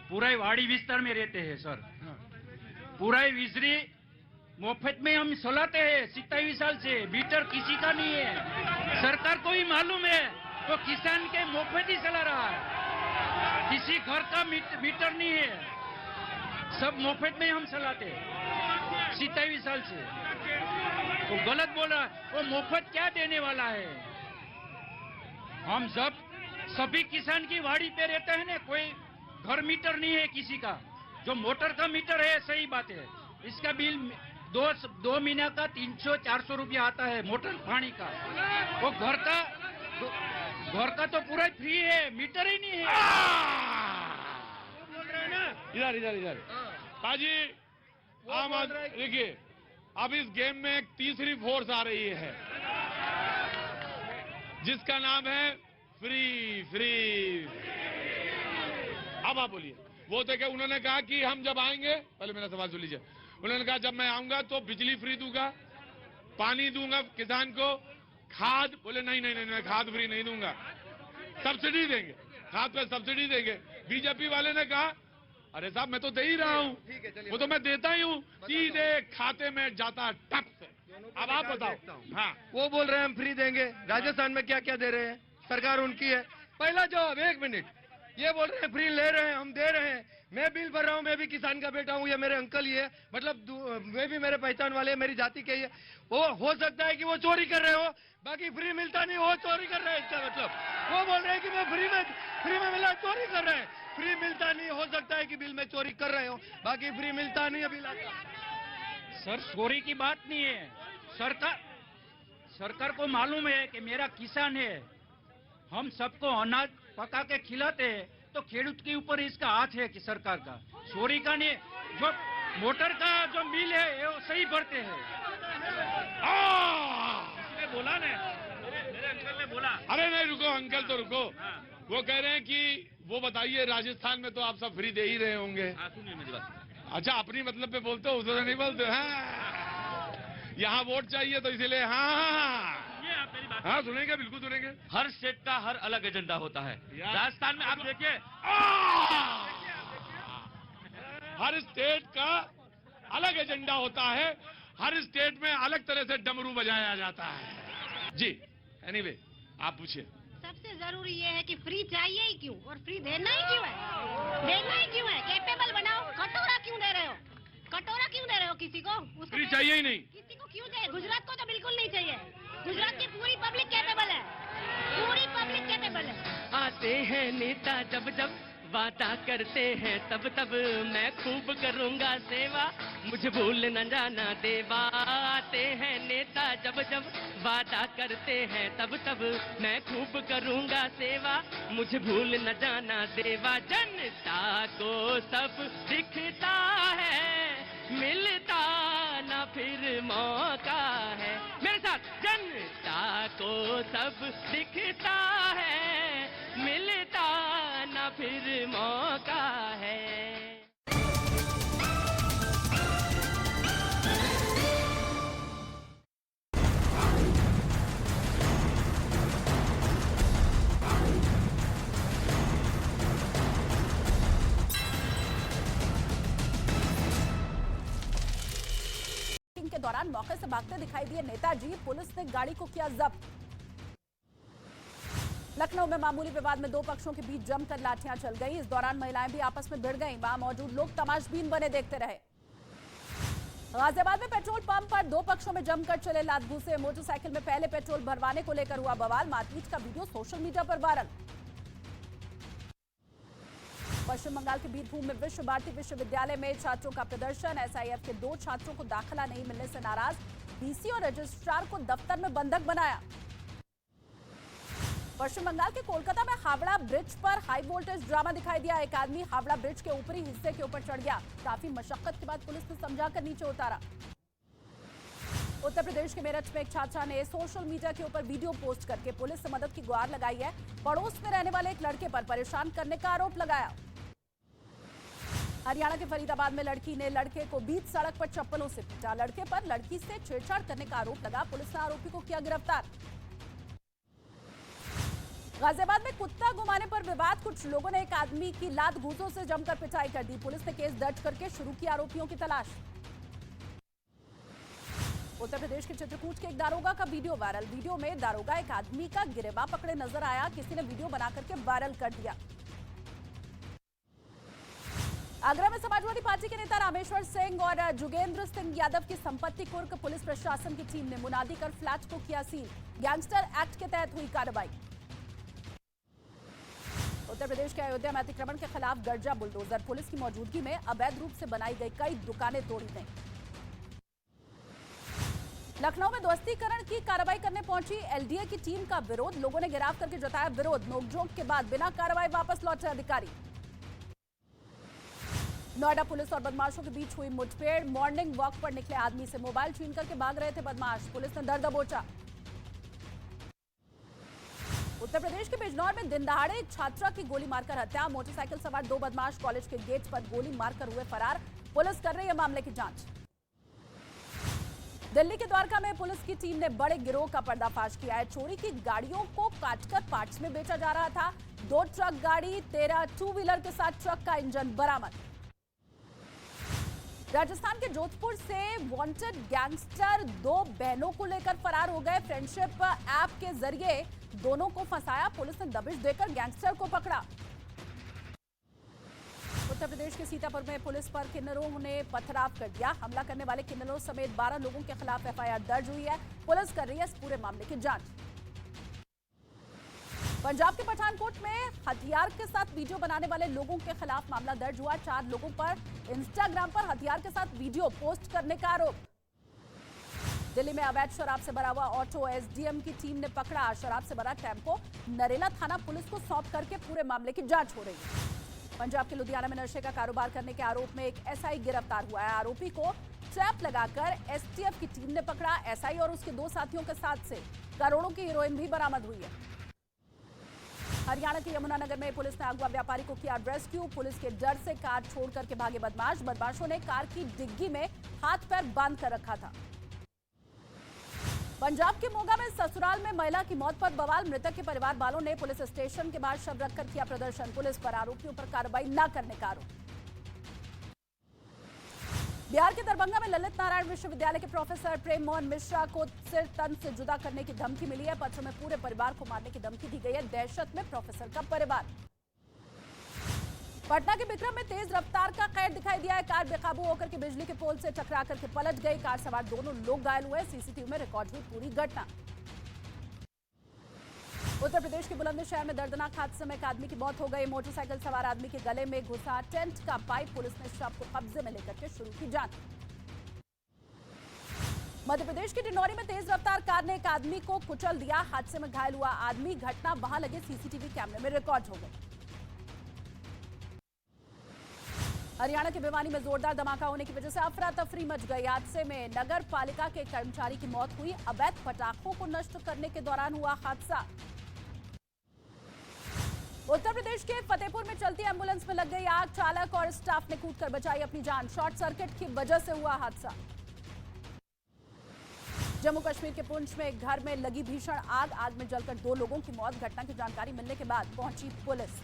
पूरा वाड़ी विस्तार में रहते हैं सर, पूरा बिजली मुफ्त में हम चलाते हैं 27 साल से, मीटर किसी का नहीं है। सरकार को ही मालूम है वो किसान के मुफ्त ही चला रहा है, किसी घर का मीटर नहीं है, सब मुफ्त में हम चलाते हैं 27 साल से। वो गलत बोला, वो मुफ्त क्या देने वाला है? हम सभी किसान की वाड़ी पे रहते हैं ना, कोई घर मीटर नहीं है किसी का। जो मोटर का मीटर है सही बात है, इसका बिल 2 महीना का 300-400 रुपया आता है मोटर पानी का। वो घर का तो पूरा फ्री है, मीटर ही नहीं है। बोल रहे हैं ना, इधर पाजी, देखिए अब इस गेम में एक तीसरी फोर्स आ रही है जिसका नाम है फ्री। अब आप बोलिए। वो तो क्या उन्होंने कहा कि हम जब आएंगे, पहले मेरा सवाल सुन लीजिए, उन्होंने कहा जब मैं आऊंगा तो बिजली फ्री दूंगा, पानी दूंगा किसान को, खाद, बोले नहीं खाद फ्री नहीं दूंगा, सब्सिडी देंगे, खाद पे सब्सिडी देंगे। बीजेपी वाले ने कहा अरे साहब मैं तो दे ही रहा हूं, वो तो मैं देता ही हूं, सीधे खाते में जाता टप से। अब आप बताओ। हाँ, वो बोल रहे हैं हम फ्री देंगे, राजस्थान में क्या क्या दे रहे हैं, सरकार उनकी है। पहला जवाब, 1 मिनट, ये बोल रहे हैं फ्री ले रहे हैं, हम दे रहे हैं, मैं बिल भर रहा हूँ, मैं भी किसान का बेटा हूँ, ये मेरे अंकल ही है, मतलब वे भी मेरे पहचान वाले, मेरी जाति के ही है। वो हो सकता है कि वो चोरी कर रहे हो, बाकी फ्री मिलता नहीं, वो चोरी कर रहे हैं, इसका मतलब वो बोल रहे हैं कि मैं फ्री में मिला, चोरी कर रहे हैं। फ्री मिलता नहीं, हो सकता है कि बिल में चोरी कर रहे हो, बाकी फ्री मिलता नहीं है बिल। सर चोरी की बात नहीं है, सरकार को मालूम है कि मेरा किसान है, हम सबको अनाज पका के खिलाते हैं, तो खेडूत के ऊपर इसका हाथ है कि सरकार का, चोरी का नहीं। जो मोटर का जो बिल है वो सही भरते हैं। बोला ने, मेरे अंकल ने बोला। अरे नहीं रुको अंकल, तो रुको। वो कह रहे हैं कि वो बताइए राजस्थान में तो आप सब फ्री दे ही रहे होंगे। सुनिए मेरी बात। अच्छा, अपनी मतलब पे बोलते हो, उधर नहीं बोलते। हाँ, यहाँ वोट चाहिए तो इसीलिए। हाँ सुनेंगे, बिल्कुल सुनेंगे। हर स्टेट का हर अलग एजेंडा होता है। राजस्थान में आप देखिए, हर स्टेट का अलग एजेंडा होता है, हर स्टेट में अलग तरह से डमरू बजाया जाता है। जी एनीवे, आप पूछिए। सबसे जरूरी ये है कि फ्री चाहिए ही क्यों, और फ्री देना ही क्यों है? देना ही क्यों है? कैपेबल बनाओ। कटोरा क्यों दे रहे हो? कटोरा क्यों दे रहे हो किसी को? फ्री चाहिए ही नहीं। किसी को क्यों चाहिए? गुजरात को तो बिल्कुल नहीं चाहिए। गुजरात की पूरी पब्लिक कैपेबल है, पूरी पब्लिक कैपेबल है। आते हैं नेता जब जब वादा करते हैं तब तब मैं खूब करूंगा सेवा, मुझे भूल न जाना देवा। आते हैं नेता जब जब वादा करते हैं तब तब मैं खूब करूंगा सेवा, मुझे भूल न जाना देवा। जनता को सब दिखता है, मिलता ना फिर मौका है। मेरे साथ जनता को सब दिखता है, मिलता ना फिर मौका है। के दौरान मौके से भागते दिखाई दिए नेताजी, पुलिस ने गाड़ी को किया जब्त। लखनऊ में मामूली विवाद में दो पक्षों के बीच जमकर लाठियां चल गई। इस दौरान महिलाएं भी आपस में भिड़ गईं। वहां मौजूद लोग तमाशबीन बने देखते रहे। गाजियाबाद में पेट्रोल पंप पर दो पक्षों में जमकर चले लात घूंसे। मोटरसाइकिल में पहले पेट्रोल भरवाने को लेकर हुआ बवाल। मारपीट का वीडियो सोशल मीडिया पर वायरल। पश्चिम बंगाल के बीरभूम में विश्व भारती विश्वविद्यालय में छात्रों का प्रदर्शन। एसआईएफ के दो छात्रों को दाखिला नहीं मिलने से नाराज, डीसी और रजिस्ट्रार को दफ्तर में बंधक बनाया। पश्चिम बंगाल के कोलकाता में हावड़ा ब्रिज पर हाई वोल्टेज ड्रामा दिखाई दिया। एक आदमी हावड़ा ब्रिज के ऊपरी हिस्से के ऊपर चढ़ गया। काफी मशक्कत के बाद पुलिस ने समझाकर नीचे उतारा। उत्तर प्रदेश के मेरठ में एक छात्रा ने सोशल मीडिया के ऊपर वीडियो पोस्ट करके पुलिस से मदद की गुहार लगाई है। पड़ोस में रहने वाले एक लड़के पर परेशान करने का आरोप लगाया। हरियाणा के फरीदाबाद में लड़की ने लड़के को बीच सड़क पर चप्पलों से पीटा। लड़के पर लड़की से छेड़छाड़ करने का आरोप लगा। पुलिस ने आरोपी को किया गिरफ्तार। गाजियाबाद में कुत्ता घुमाने पर विवाद। कुछ लोगों ने एक आदमी की लात घूंसों से जमकर पिटाई कर दी। पुलिस ने केस दर्ज करके शुरू की आरोपियों की तलाश। उत्तर प्रदेश के चित्रकूट के एक दारोगा का वीडियो वायरल। वीडियो में दारोगा एक आदमी का गिरेबान पकड़े नजर आया। किसी ने वीडियो बना करके वायरल कर दिया। आगरा में समाजवादी पार्टी के नेता रामेश्वर सिंह और जुगेंद्र सिंह यादव की संपत्ति कुर्क। पुलिस प्रशासन की टीम ने मुनादी कर फ्लैट को किया सील। गैंगस्टर एक्ट के तहत हुई कार्रवाई। उत्तर प्रदेश के अयोध्या में अतिक्रमण के खिलाफ गर्जा बुलडोजर। पुलिस की मौजूदगी में अवैध रूप से बनाई गई कई दुकानें तोड़ी गईं। लखनऊ में ध्वस्तीकरण की कार्रवाई करने पहुंची एलडीए की टीम का विरोध। लोगों ने घेराव करके जताया विरोध। नोकझोंक के बाद बिना कार्रवाई वापस लौटे अधिकारी। नोएडा पुलिस और बदमाशों के बीच हुई मुठभेड़। मॉर्निंग वॉक पर निकले आदमी से मोबाइल छीन करके भाग रहे थे बदमाश। पुलिस ने दर दबोचा। उत्तर प्रदेश के बिजनौर में दिन दहाड़े एक छात्रा की गोली मारकर हत्या। मोटरसाइकिल सवार दो बदमाश कॉलेज के गेट पर गोली मारकर हुए फरार। पुलिस कर रही है मामले की जांच। दिल्ली के द्वारका में पुलिस की टीम ने बड़े गिरोह का पर्दाफाश किया है। चोरी की गाड़ियों को काटकर पार्ट्स में बेचा जा रहा था। 2 ट्रक गाड़ी, 13 टू व्हीलर के साथ ट्रक का इंजन बरामद। राजस्थान के जोधपुर से वांटेड गैंगस्टर 2 बहनों को लेकर फरार हो गए। फ्रेंडशिप ऐप के जरिए दोनों को फंसाया। पुलिस ने दबिश देकर गैंगस्टर को पकड़ा। उत्तर प्रदेश के सीतापुर में पुलिस पर किन्नरों ने पथराव कर दिया। हमला करने वाले किन्नरों समेत 12 लोगों के खिलाफ एफआईआर दर्ज हुई है। पुलिस कर रही है इस पूरे मामले की जांच। पंजाब के पठानकोट में हथियार के साथ वीडियो बनाने वाले लोगों के खिलाफ मामला दर्ज हुआ। 4 लोगों पर इंस्टाग्राम पर हथियार के साथ वीडियो पोस्ट करने का आरोप। दिल्ली में अवैध शराब से भरा हुआ ऑटो एसडीएम की टीम ने पकड़ा। शराब से भरा टेम्पो नरेला थाना पुलिस को सौंप करके पूरे मामले की जांच हो रही है। पंजाब के लुधियाना में नशे का कारोबार करने के आरोप में एक एसआई गिरफ्तार हुआ है। आरोपी को ट्रैप लगाकर एसटीएफ की टीम ने पकड़ा। एसआई और उसके 2 साथियों के साथ से करोड़ों की हेरोइन भी बरामद हुई है। हरियाणा के यमुनानगर में पुलिस ने अगवा व्यापारी को किया रेस्क्यू। पुलिस के डर से कार छोड़ करके भागे बदमाश। बदमाशों ने कार की डिग्गी में हाथ पैर बांध कर रखा था। पंजाब के मोगा में ससुराल में महिला की मौत पर बवाल। मृतक के परिवार वालों ने पुलिस स्टेशन के बाहर शव रखकर किया प्रदर्शन। पुलिस पर आरोपियों पर कार्रवाई न करने का आरोप। बिहार के दरभंगा में ललित नारायण विश्वविद्यालय के प्रोफेसर प्रेम मोहन मिश्रा को सिर तन से जुदा करने की धमकी मिली है। पत्र में पूरे परिवार को मारने की धमकी दी गई है। दहशत में प्रोफेसर का परिवार। पटना के बिक्रम में तेज रफ्तार का कहर दिखाई दिया है। कार बेकाबू होकर के बिजली के पोल से टकरा करके पलट गई। कार सवार दोनों लोग घायल हुए। सीसीटीवी में रिकॉर्ड हुई पूरी घटना। उत्तर प्रदेश के बुलंदशहर में दर्दनाक हादसे में एक आदमी की मौत हो गई। मोटरसाइकिल सवार आदमी के गले में घुसा टेंट का पाइप। पुलिस ने शव को कब्जे में लेकर के शुरू की जांच। मध्य प्रदेश की डिंडौरी में तेज रफ्तार कार ने एक आदमी को कुचल दिया। हादसे में घायल हुआ आदमी घटना वहां लगे सीसीटीवी कैमरे में रिकॉर्ड हो गई। हरियाणा के भिवानी में जोरदार धमाका होने की वजह से अफरा तफरी मच गई। हादसे में नगर पालिका के कर्मचारी की मौत हुई। अवैध पटाखों को नष्ट करने के दौरान हुआ हादसा। उत्तर प्रदेश के फतेहपुर में चलती एम्बुलेंस में लग गई आग। चालक और स्टाफ ने कूदकर बचाई अपनी जान। शॉर्ट सर्किट की वजह से हुआ हादसा। जम्मू कश्मीर के पुंछ में एक घर में लगी भीषण आग। आग में जलकर 2 लोगों की मौत। घटना की जानकारी मिलने के बाद पहुंची पुलिस।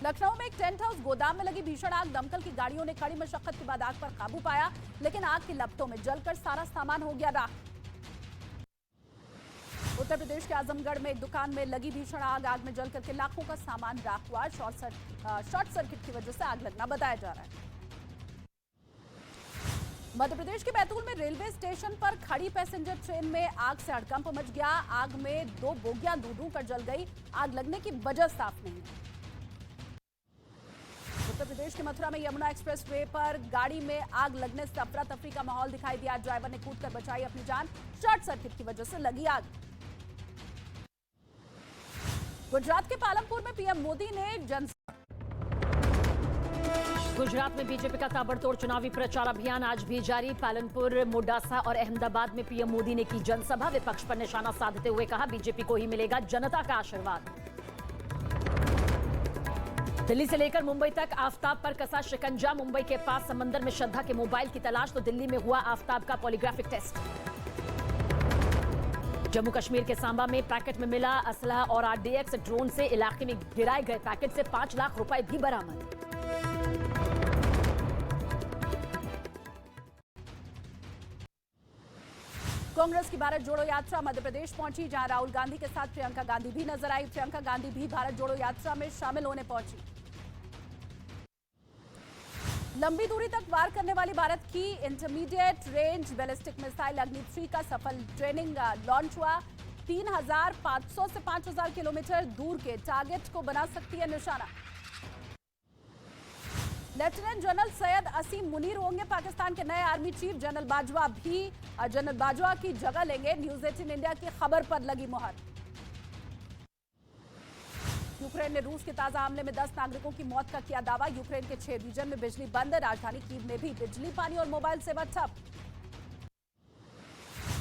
लखनऊ में एक टेंट हाउस गोदाम में लगी भीषण आग। दमकल की गाड़ियों ने कड़ी मशक्कत के बाद आग पर काबू पाया, लेकिन आग की लपटों में जलकर सारा सामान हो गया राख। उत्तर प्रदेश के आजमगढ़ में एक दुकान में लगी भीषण आग। आग में जलकर के लाखों का सामान राख हुआ। शॉर्ट सर्किट की वजह से आग लगना बताया जा रहा है। मध्य प्रदेश के बैतूल में रेलवे स्टेशन पर खड़ी पैसेंजर ट्रेन में आग से हड़कंप मच गया। आग में 2 बोगियां दूर कर जल गई। आग लगने की वजह साफ नहीं है। उत्तर प्रदेश के मथुरा में यमुना एक्सप्रेस वे पर गाड़ी में आग लगने से अफरा तफरी का माहौल दिखाई दिया। ड्राइवर ने कूदकर बचाई अपनी जान। शॉर्ट सर्किट की वजह से लगी आग। गुजरात के पालमपुर में पीएम मोदी ने गुजरात में बीजेपी का ताबड़तोड़ चुनावी प्रचार अभियान आज भी जारी। पालनपुर, मोडासा और अहमदाबाद में पीएम मोदी ने की जनसभा। विपक्ष पर निशाना साधते हुए कहा, बीजेपी को ही मिलेगा जनता का आशीर्वाद। दिल्ली से लेकर मुंबई तक आफताब पर कसा शिकंजा। मुंबई के पास समंदर में श्रद्धा के मोबाइल की तलाश तो दिल्ली में हुआ आफताब का पॉलीग्राफिक टेस्ट। जम्मू कश्मीर के सांबा में पैकेट में मिला असलहा और आरडीएक्स ड्रोन से इलाके में गिराए गए पैकेट से 5 लाख रुपए भी बरामद। कांग्रेस की भारत जोड़ो यात्रा मध्य प्रदेश पहुंची, जहां राहुल गांधी के साथ प्रियंका गांधी भी नजर आई। प्रियंका गांधी भी भारत जोड़ो यात्रा में शामिल होने पहुंची। लंबी दूरी तक वार करने वाली भारत की इंटरमीडिएट रेंज बैलिस्टिक मिसाइल अग्नि-3 का सफल ट्रेनिंग लॉन्च हुआ। 3,500 से 5,000 किलोमीटर दूर के टारगेट को बना सकती है निशाना। लेफ्टिनेंट जनरल सैयद असीम मुनीर होंगे पाकिस्तान के नए आर्मी चीफ। जनरल बाजवा की जगह लेंगे। न्यूज 18 इंडिया की खबर पर लगी मुहर। यूक्रेन ने रूस के ताजा हमले में 10 नागरिकों की मौत का किया दावा। यूक्रेन के 6 रीजन में बिजली बंद। राजधानी कीव में भी बिजली, पानी और मोबाइल सेवा ठप।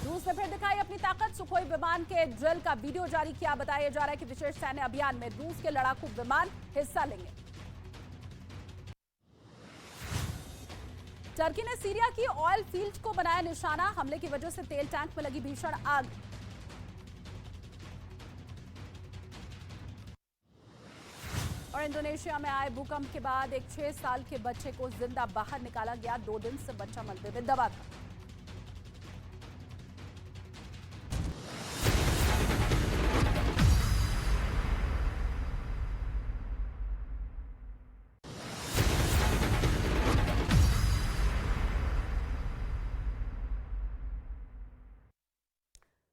रूस ने फिर दिखाई अपनी ताकत। सुखोई विमान के ड्रिल का वीडियो जारी किया। बताया जा रहा है कि विशेष सैन्य अभियान में रूस के लड़ाकू विमान हिस्सा लेंगे। टर्की ने सीरिया की ऑयल फील्ड को बनाया निशाना। हमले की वजह से तेल टैंक में लगी भीषण आग। और इंडोनेशिया में आए भूकंप के बाद एक 6 साल के बच्चे को जिंदा बाहर निकाला गया। 2 दिन से बच्चा मलबे में दबा था।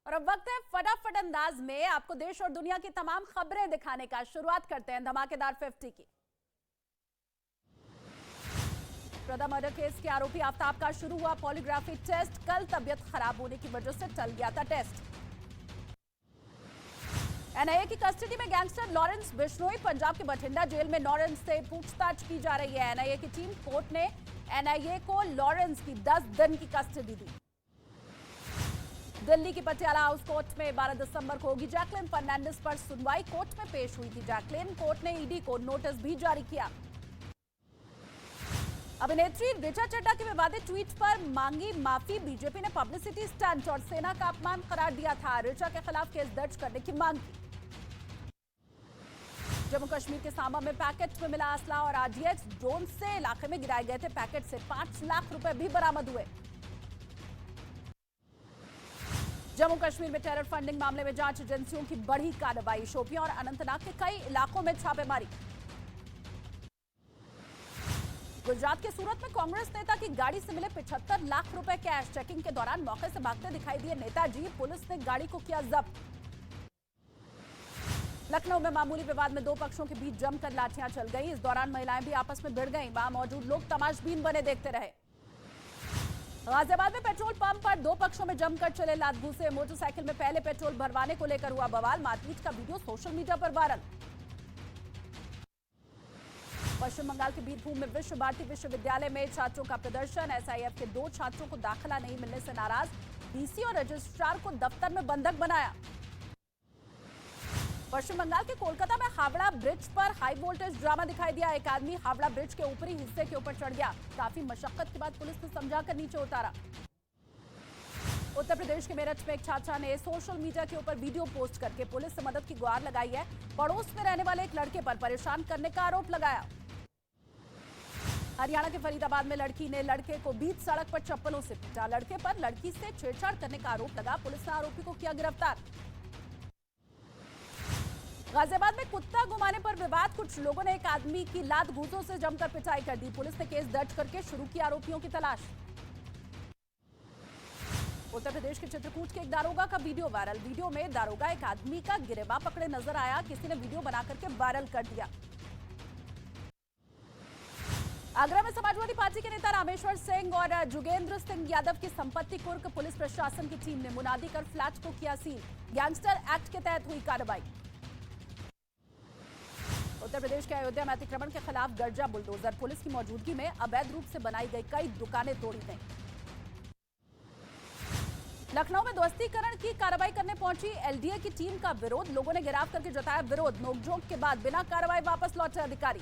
और अब वक्त है फटाफट अंदाज में आपको देश और दुनिया की तमाम खबरें दिखाने का। शुरुआत करते हैं धमाकेदार 50 की। प्रदा मर्डर केस के आरोपी आफताब का शुरू हुआ पॉलीग्राफी टेस्ट। कल तबीयत खराब होने की वजह से टल गया था टेस्ट। एनआईए की कस्टडी में गैंगस्टर लॉरेंस बिश्नोई। पंजाब के बठिंडा जेल में लॉरेंस से पूछताछ की जा रही है। एनआईए की टीम कोर्ट ने एनआईए को लॉरेंस की 10 दिन की कस्टडी दी। दिल्ली की पटियाला हाउस कोर्ट में 12 दिसंबर को होगी जैकलिन फर्नांडिस पर सुनवाई। कोर्ट में पेश हुई थी जैकलिन। कोर्ट ने ईडी को नोटिस भी जारी किया। अभिनेत्री ऋचा चड्ढा के विवादित ट्वीट पर मांगी माफी। बीजेपी ने पब्लिसिटी स्टंट और सेना का अपमान करार दिया था। ऋचा के खिलाफ केस दर्ज करने की मांग की। जम्मू कश्मीर के सांबा में पैकेट में मिला असला और आरडीएक्स ड्रोन से इलाके में गिराए गए थे पैकेट से 5 लाख रुपए भी बरामद हुए। जम्मू कश्मीर में टेरर फंडिंग मामले में जांच एजेंसियों की बढ़ी कार्रवाई। शोपियां और अनंतनाग के कई इलाकों में छापेमारी। गुजरात के सूरत में कांग्रेस नेता की गाड़ी से मिले 75 लाख रुपए कैश। चेकिंग के दौरान मौके से भागते दिखाई दिए नेताजी। पुलिस ने गाड़ी को किया जब्त। लखनऊ में मामूली विवाद में दो पक्षों के बीच जमकर लाठियां चल गई। इस दौरान महिलाएं भी आपस में भिड़ गईं। वहां मौजूद लोग तमाशबीन बने देखते रहे। गाजियाबाद में पेट्रोल पंप पर दो पक्षों में जमकर चले लात घूंसे। मोटरसाइकिल में पहले पेट्रोल भरवाने को लेकर हुआ बवाल। मारपीट का वीडियो सोशल मीडिया पर वायरल। पश्चिम बंगाल के बीरभूम में विश्व भारती विश्वविद्यालय में छात्रों का प्रदर्शन। एसआईएफ के 2 छात्रों को दाखिला नहीं मिलने से नाराज। डीसी और रजिस्ट्रार को दफ्तर में बंधक बनाया। पश्चिम बंगाल के कोलकाता में हावड़ा ब्रिज पर हाई वोल्टेज ड्रामा दिखाई दिया। एक आदमी हावड़ा ब्रिज के ऊपरी हिस्से के ऊपर चढ़ गया। काफी मशक्कत के बाद पुलिस ने समझाकर नीचे उतारा। उत्तर प्रदेश के मेरठ में एक छात्रा ने सोशल मीडिया के ऊपर वीडियो पोस्ट करके पुलिस से मदद की गुहार लगाई है। पड़ोस में रहने वाले एक लड़के पर परेशान करने का आरोप लगाया। हरियाणा के फरीदाबाद में लड़की ने लड़के को बीच सड़क पर चप्पलों से पीटा। लड़के पर लड़की से छेड़छाड़ करने का आरोप लगा। पुलिस ने आरोपी को किया गिरफ्तार। गाजियाबाद में कुत्ता घुमाने पर विवाद। कुछ लोगों ने एक आदमी की लात घूंसों से जमकर पिटाई कर दी। पुलिस ने केस दर्ज करके शुरू की आरोपियों की तलाश। उत्तर प्रदेश के चित्रकूट के एक दारोगा का वीडियो वायरल। वीडियो में दारोगा एक आदमी का गिरेबान पकड़े नजर आया। किसी ने वीडियो बना करके वायरल कर दिया। आगरा में समाजवादी पार्टी के नेता रामेश्वर सिंह और जुगेंद्र सिंह यादव की संपत्ति कुर्क। पुलिस प्रशासन की टीम ने मुनादी कर फ्लैट को किया सील। गैंगस्टर एक्ट के तहत हुई कार्रवाई। उत्तर प्रदेश के अयोध्या में अतिक्रमण के खिलाफ गर्जा बुलडोजर। पुलिस की मौजूदगी में अवैध रूप से बनाई गई कई दुकानें तोड़ी गईं। लखनऊ में ध्वस्तीकरण की कार्रवाई करने पहुंची एलडीए की टीम का विरोध। लोगों ने घेराव करके जताया विरोध। नोकझोंक के बाद बिना कार्रवाई वापस लौटे अधिकारी।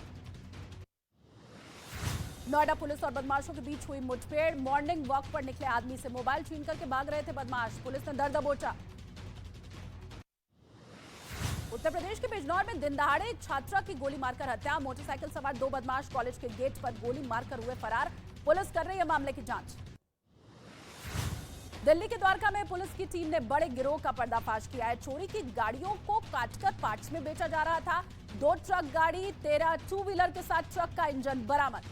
नोएडा पुलिस और बदमाशों के बीच हुई मुठभेड़। मॉर्निंग वॉक पर निकले आदमी से मोबाइल छीन करके भाग रहे थे बदमाश। पुलिस ने दर दबोचा। उत्तर प्रदेश के बिजनौर में दिन दहाड़े छात्रा की गोली मारकर हत्या। मोटरसाइकिल सवार 2 बदमाश कॉलेज के गेट पर गोली मारकर हुए फरार। पुलिस कर रही है मामले की जांच। दिल्ली के द्वारका में पुलिस की टीम ने बड़े गिरोह का पर्दाफाश किया है। चोरी की गाड़ियों को काटकर पार्ट्स में बेचा जा रहा था। 2 ट्रक गाड़ी, 13 टू व्हीलर के साथ ट्रक का इंजन बरामद।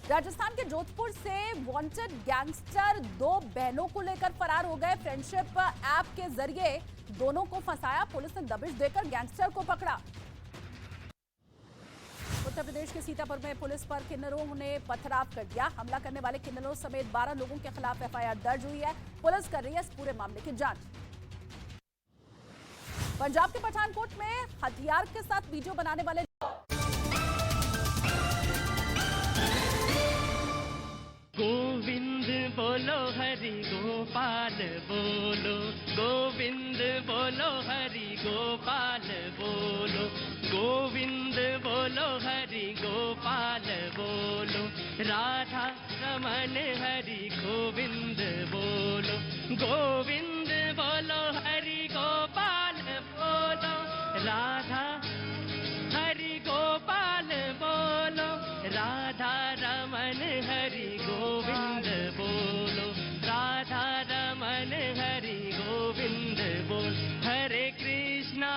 राजस्थान के जोधपुर से वांटेड गैंगस्टर 2 बहनों को लेकर फरार हो गए। फ्रेंडशिप ऐप के जरिए दोनों को फंसाया। पुलिस ने दबिश देकर गैंगस्टर को पकड़ा। उत्तर प्रदेश के सीतापुर में पुलिस पर किन्नरों ने पथराव कर दिया। हमला करने वाले किन्नरों समेत 12 लोगों के खिलाफ एफआईआर दर्ज हुई है। पुलिस कर रही है इस पूरे मामले की जांच। पंजाब के पठानकोट में हथियार के साथ वीडियो बनाने वाले गोविंद बोलो हरि गोपाल बोलो, गोविंद बोलो हरि गोपाल बोलो, गोविंद बोलो हरि गोपाल बोलो, राधा रमन हरि गोविंद बोलो, गोविंद बोलो हरि गोपाल बोलो, राधा हरि गोपाल बोलो, राधा रमन हरि गोविंद बोलो, राधा रमन हरि गोविंद बोल। हरे कृष्णा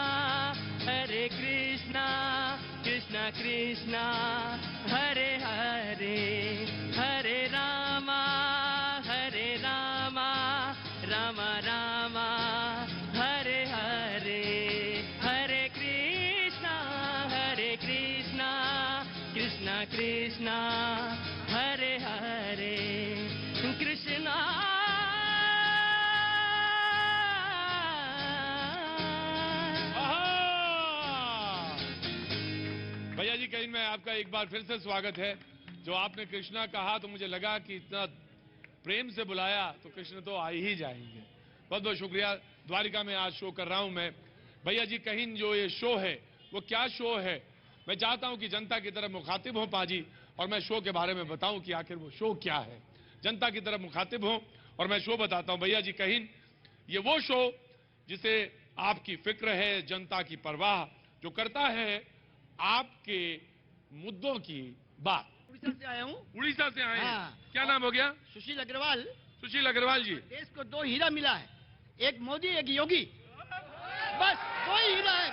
कृष्णा कृष्णा हरे हरे, हरे रामा राम राम हरे हरे, हरे कृष्णा कृष्णा कृष्णा हरे हरे, कृष्णा भैया जी कहीं में आपका एक बार फिर से स्वागत है। जो आपने कृष्णा कहा तो मुझे लगा कि इतना प्रेम से बुलाया तो कृष्ण तो आ ही जाएंगे। बहुत बहुत शुक्रिया। द्वारिका में आज शो कर रहा हूं मैं। भैया जी कहीं जो ये शो है वो क्या शो है, मैं चाहता हूं कि जनता की तरफ मुखातिब हो पाजी और मैं शो के बारे में बताऊं कि आखिर वो शो क्या है। जनता की तरफ मुखातिब हो और मैं शो बताता हूं। भैया जी कहीं ये वो शो जिसे आपकी फिक्र है, जनता की परवाह, जो करता है आपके मुद्दों की बात। उड़ीसा से आया हूँ। उड़ीसा से आए हैं। हाँ। क्या नाम हो गया? सुशील अग्रवाल। सुशील अग्रवाल जी। देश को 2 हीरा मिला है, एक मोदी एक योगी, बस 2 ही हीरा है।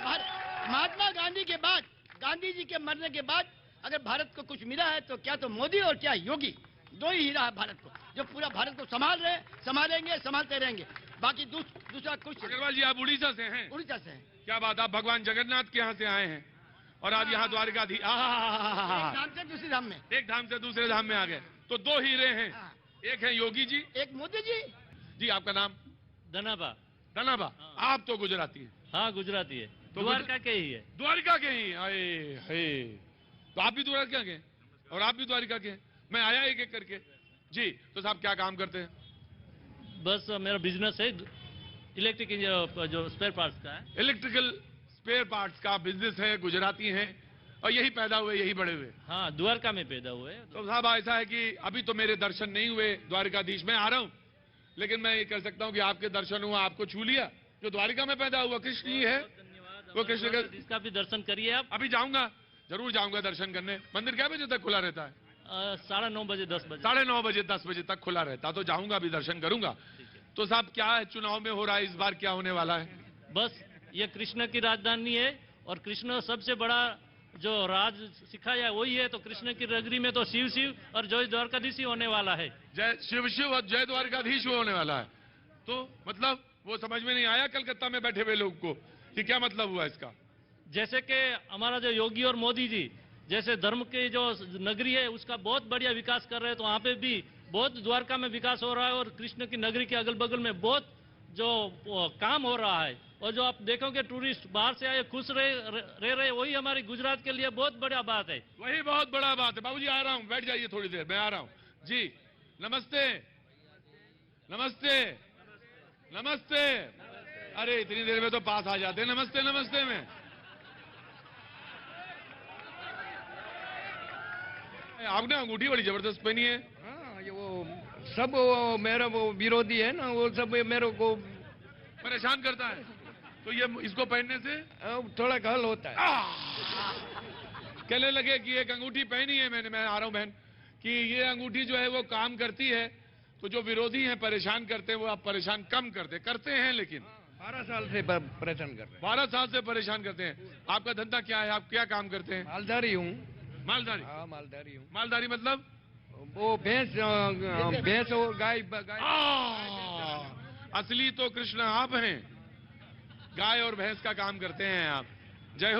महात्मा गांधी के बाद, गांधी जी के मरने के बाद अगर भारत को कुछ मिला है तो क्या तो मोदी और क्या योगी, दो ही हीरा है भारत को, जो पूरा भारत को संभालेंगे, संभालते रहेंगे। बाकी दूसरा कुछ। अग्रवाल जी, आप उड़ीसा से हैं? उड़ीसा से हैं। क्या बात, आप भगवान जगन्नाथ के यहाँ से आए हैं और आप यहाँ द्वारिकाधीश, एक धाम से दूसरे धाम में, एक धाम से दूसरे धाम में आ गए। तो दो हीरे हैं, एक है योगी जी, एक मोदी जी। जी, आपका नाम? धनाबा। धनाबा। आप तो गुजराती हैं? हाँ, गुजराती है, तो द्वारका के ही है। द्वारिका के ही? आए, तो आप भी द्वारका के और आप भी द्वारिका के? मैं आया एक एक करके। जी, तो साहब क्या काम करते हैं? बस मेरा बिजनेस है इलेक्ट्रिक जो स्पेयर पार्ट्स का है। इलेक्ट्रिकल स्पेयर पार्ट्स का बिजनेस है, गुजराती हैं और यही पैदा हुए, यही बड़े हुए? हाँ, द्वारका में पैदा हुए। तो साहब ऐसा है कि अभी तो मेरे दर्शन नहीं हुए द्वारिकाधीश में, आ रहा हूँ, लेकिन मैं ये कह सकता हूँ कि आपके दर्शन हुआ, आपको छू लिया। जो द्वारिका में पैदा हुआ कृष्ण ही है, वो कृष्ण इसका भी दर्शन करिए आप। अभी जाऊंगा, जरूर जाऊंगा दर्शन करने। मंदिर क्या बजे तक खुला रहता है? 9:30 बजे 10 बजे। 9:30 बजे 10 बजे तक खुला रहता, तो जाऊंगा, अभी दर्शन करूंगा। तो साहब क्या है, चुनाव में हो रहा है इस बार, क्या होने वाला है? बस ये कृष्ण की राजधानी है और कृष्ण सबसे बड़ा जो राज सिखाया वही है, तो कृष्ण की नगरी में तो शिव शिव और जय द्वारकाधीश ही होने वाला है। जय शिव शिव और जय द्वारकाधीश होने वाला है। तो मतलब वो समझ में नहीं आया कलकत्ता में बैठे हुए लोग को कि क्या मतलब हुआ इसका? जैसे कि हमारा जो योगी और मोदी जी जैसे धर्म की जो नगरी है उसका बहुत बढ़िया विकास कर रहे हैं, तो वहाँ पे भी बहुत द्वारका में विकास हो रहा है और कृष्ण की नगरी के अगल बगल में बहुत जो काम हो रहा है। और जो आप देखोगे टूरिस्ट बाहर से आए खुश रह रहे, वही हमारी गुजरात के लिए बहुत बड़ा बात है। वही बहुत बड़ा बात है। बाबूजी आ रहा हूँ, बैठ जाइए थोड़ी देर, मैं आ रहा हूँ। जी, नमस्ते नमस्ते नमस्ते। अरे इतनी देर में तो पास आ जाते। नमस्ते नमस्ते में आपने अंगूठी बड़ी जबरदस्त पहनी है। हाँ, ये वो सब वो मेरा वो विरोधी है ना, वो सब मेरे को परेशान करता है, तो ये इसको पहनने से थोड़ा गल होता है। कहने लगे कि एक अंगूठी पहनी है मैंने, मैं आ रहा हूँ बहन, कि ये अंगूठी जो है वो काम करती है, तो जो विरोधी हैं परेशान करते हैं वो आप परेशान कम करते हैं। लेकिन 12 साल से परेशान कर रहे हैं। 12 साल से परेशान करते हैं। आपका धंधा क्या है, आप क्या काम करते हैं? मालधारी हूँ। मालधारी? हाँ, मालधारी हूँ। मालधारी मतलब वो भैंस और गाय। असली तो कृष्ण आप हैं, गाय और भैंस का काम करते हैं आप। जय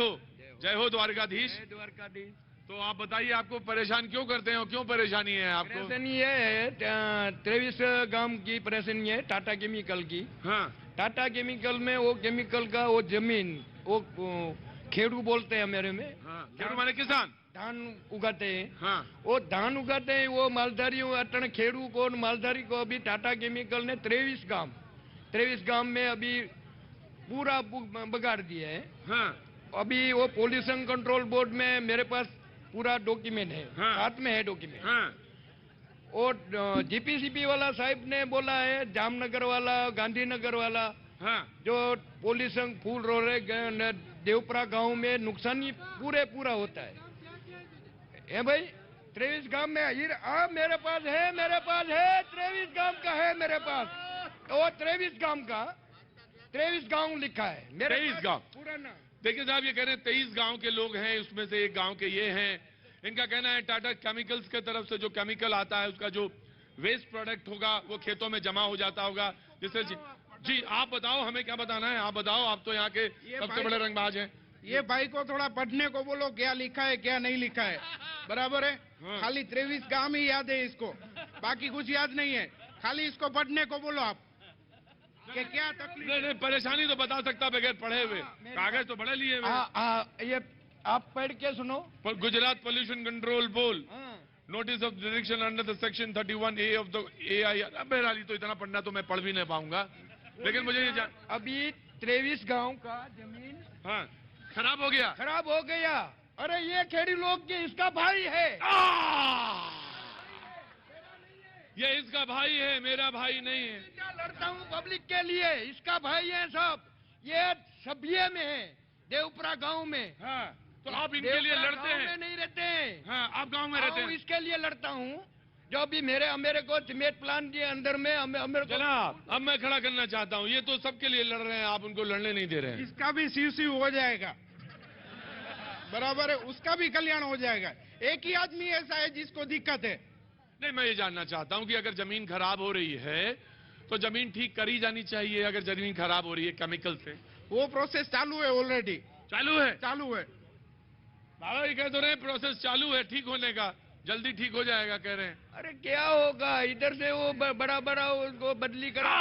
हो द्वारकाधीश। द्वारकाधीश। तो आप बताइए आपको परेशान क्यों करते हैं और क्यों परेशानी है आपको? परेशानी ये है 23 गांव की परेशानी है टाटा केमिकल की। हाँ, टाटा केमिकल में वो केमिकल का वो जमीन वो खेड़ू बोलते हैं मेरे में। हाँ, खेड़ू माने किसान, धान उगाते हैं। हाँ, वो धान उगाते हैं, वो मालधारियों अटन खेड़ू को मालधारी को अभी टाटा केमिकल ने 23 गांव में अभी पूरा बगाड़ दिया है। हाँ, अभी वो पोल्यूशन कंट्रोल बोर्ड में मेरे पास पूरा डॉक्यूमेंट है। हाँ, हाथ में है डॉक्यूमेंट। हाँ, और जीपीसीपी वाला साहब ने बोला है, जामनगर वाला, गांधीनगर वाला, हाँ, जो पोल्यूशन फूल रो रहे देवपुरा गांव में नुकसान पूरा होता है भाई। 23 गांव में मेरे पास है 23 गांव का है मेरे पास। वो 23 गांव लिखा है मेरे 23 गांव पूरा नाम। देखिए साहब, ये कह रहे हैं 23 गांव के लोग हैं, उसमें से एक गांव के ये हैं। इनका कहना है टाटा केमिकल्स के तरफ से जो केमिकल आता है उसका जो वेस्ट प्रोडक्ट होगा वो खेतों में जमा हो जाता होगा, जिससे जी आप बताओ, हमें क्या बताना है, आप बताओ, आप तो यहाँ के सबसे बड़े रंगबाज हैं। ये भाई को थोड़ा पढ़ने को बोलो, क्या लिखा है क्या नहीं लिखा है, बराबर है। हाँ। खाली 23 गांव ही याद है इसको, बाकी कुछ याद नहीं है। खाली इसको पढ़ने को बोलो आप कि क्या तकलीफ। नहीं, परेशानी तो बता सकता बगैर पढ़े हुए, कागज तो बड़े लिए हुए। ये आप पढ़ के सुनो। Gujarat pollution control board, notice of direction under the section 31A of the AIR। अब बहरहाल तो इतना पढ़ना तो मैं पढ़ भी नहीं पाऊंगा, लेकिन मुझे ये अभी 23 गांव का जमीन हाँ खराब हो गया। अरे ये खेड़ी लोग के इसका भाई है। ये इसका भाई है, मेरा भाई नहीं है। क्या लड़ता हूँ पब्लिक के लिए, इसका भाई है सब। ये सभ्य में है, देवपुरा गांव में। हाँ, तो आप इनके लिए लड़ते हैं? में नहीं रहते हैं। हाँ, आप गांव में रहते हैं। इसके लिए लड़ता हूँ जो भी मेरे को सीमेंट प्लांट के अंदर में जनाब, अब मैं खड़ा करना चाहता हूँ, ये तो सबके लिए लड़ रहे हैं, आप उनको लड़ने नहीं दे रहे हैं। इसका भी शिव हो जाएगा। बराबर है, उसका भी कल्याण हो जाएगा। एक ही आदमी ऐसा है जिसको दिक्कत है। नहीं, मैं ये जानना चाहता हूं कि अगर जमीन खराब हो रही है तो जमीन ठीक करी जानी चाहिए। अगर जमीन खराब हो रही है केमिकल से, वो प्रोसेस चालू है ऑलरेडी। चालू है? चालू है। बाबा ये कह तो रहे प्रोसेस चालू है ठीक होने का, जल्दी ठीक हो जाएगा कह रहे हैं। अरे क्या होगा, इधर से वो बड़ा बड़ा उसको बदली करा।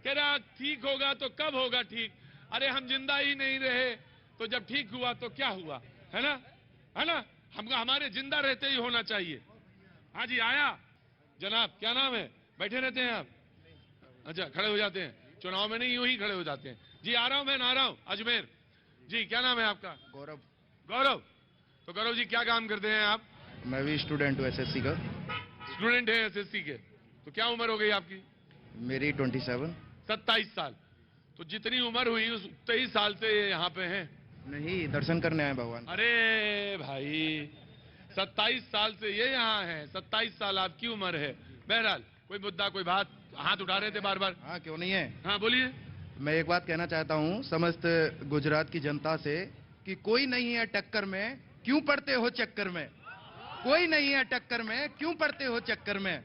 कह रहा ठीक होगा तो कब होगा ठीक? अरे हम जिंदा ही नहीं रहे तो जब ठीक हुआ तो क्या हुआ, है ना? है ना? हमको हमारे जिंदा रहते ही होना चाहिए। हाँ जी, आया जनाब, क्या नाम है? बैठे रहते हैं आप? अच्छा, खड़े हो जाते हैं। चुनाव में नहीं, यूं ही खड़े हो जाते हैं। जी आ रहा हूं, मैं आ रहा हूं अजमेर। जी क्या नाम है आपका? गौरव। गौरव, तो गौरव जी क्या काम करते हैं आप? मैं भी स्टूडेंट हूँ एसएससी का। स्टूडेंट है एसएससी के, तो क्या उम्र हो गई आपकी? मेरी 27। 27 साल। तो जितनी उम्र हुई उस 23 साल से यहाँ पे हैं? नहीं, दर्शन करने आए भगवान। अरे भाई 27 साल से ये यहाँ हैं, 27 साल आपकी उम्र है। बहरहाल कोई मुद्दा, कोई बात, हाथ उठा रहे थे बार बार। हाँ क्यों नहीं है। हाँ बोलिए। मैं एक बात कहना चाहता हूँ समस्त गुजरात की जनता से कि कोई नहीं है टक्कर में, क्यों पड़ते हो चक्कर में? कोई नहीं है टक्कर में, क्यों पड़ते हो चक्कर में?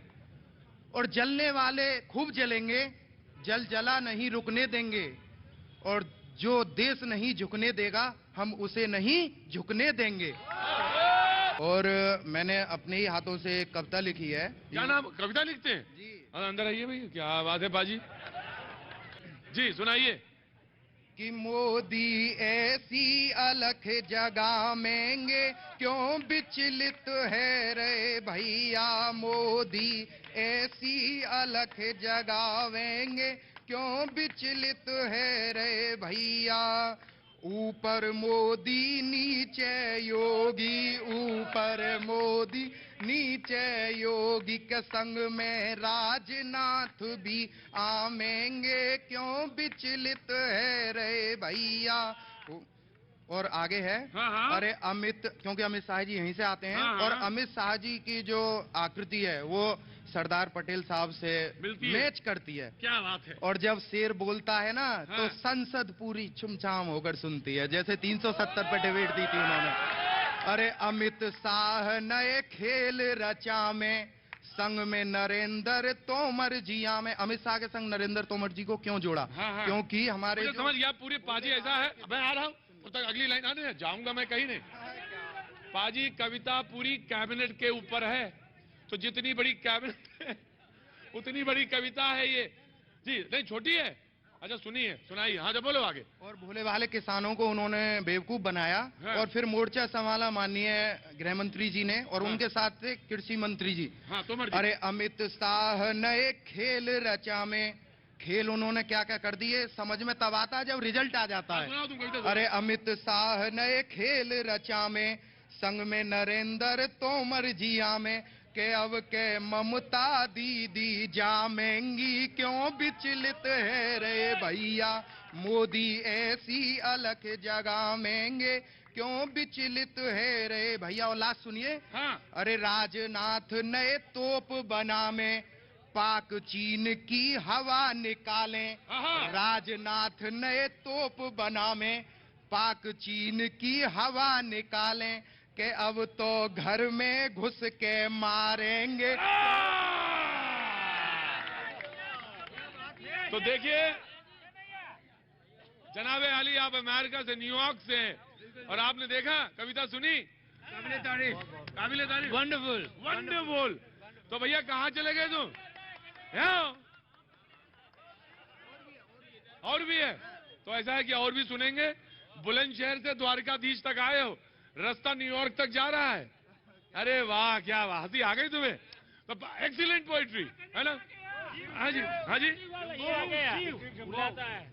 और जलने वाले खूब जलेंगे, जल जला नहीं रुकने देंगे। और जो देश नहीं झुकने देगा हम उसे नहीं झुकने देंगे। और मैंने अपने ही हाथों से एक कविता लिखी है। क्या नाम? कविता लिखते हैं जी? अंदर आइए भाई, क्या बात है बाजी जी, सुनाइए। कि मोदी ऐसी अलख जगावेंगे, क्यों विचलित है रे भैया? मोदी ऐसी अलख जगावेंगे, क्यों विचलित है रे भैया? ऊपर मोदी नीचे योगी, ऊपर मोदी नीचे योगी के संग में राजनाथ भी आवेंगे, क्यों विचलित है रे भैया? और आगे है अरे अमित, क्योंकि अमित शाह जी यहीं से आते हैं। और अमित शाह जी की जो आकृति है वो सरदार पटेल साहब से मैच करती है। क्या बात है। और जब शेर बोलता है ना तो संसद पूरी छुमछाम होकर सुनती है, जैसे 370 पे डिबेट दी थी उन्होंने। अरे अमित शाह नए खेल रचा में, संग में नरेंद्र तोमर जिया में। अमित शाह के संग नरेंद्र तोमर जी को क्यों जोड़ा? क्योंकि हमारे समझ गया पूरी पाजी ऐसा है। मैं आ रहा हूँ, तब तक अगली लाइन आने जाऊंगा मैं कहीं नहीं। पाजी कविता पूरी कैबिनेट के ऊपर है, तो जितनी बड़ी कैबिनेट है उतनी बड़ी कविता है ये जी। नहीं छोटी है। अच्छा सुनिए, सुनाइए। हाँ जब बोलो आगे। और भोले भाले किसानों को उन्होंने बेवकूफ बनाया। और फिर मोर्चा संभाला माननीय गृह मंत्री जी ने, और उनके साथ थे कृषि मंत्री जी। अरे अमित शाह नए खेल रचा में, खेल उन्होंने क्या क्या कर दिए समझ में तब आता जब रिजल्ट आ जाता है। अरे अमित शाह नए खेल रचा में, संग में नरेंद्र तोमर जिया में, के अब के ममता दीदी जामेंगी, क्यों विचलित है रे भैया? मोदी ऐसी अलख जगावेंगे, क्यों विचलित है रे भैया? और लास्ट सुनिए। अरे राजनाथ नए तोप बना में, पाक चीन की हवा निकालें। राजनाथ नए तोप बना में, पाक चीन की हवा निकालें, के अब तो घर में घुस के मारेंगे। तो देखिए जनाबे अली, आप अमेरिका से, न्यूयॉर्क से हैं, और आपने देखा कविता सुनी? काबिले तारीफ, वंडरफुल वंडरफुल। तो भैया कहाँ चले गए तुम? और भी है। तो ऐसा है कि और भी सुनेंगे। बुलंदशहर से द्वारकाधीश तक आए हो, रास्ता न्यूयॉर्क तक जा रहा है। अरे वाह, क्या वाह, हंसी आ गई तुम्हें। तो एक्सीलेंट पोइट्री है ना। हाँ जी, हाँ जी।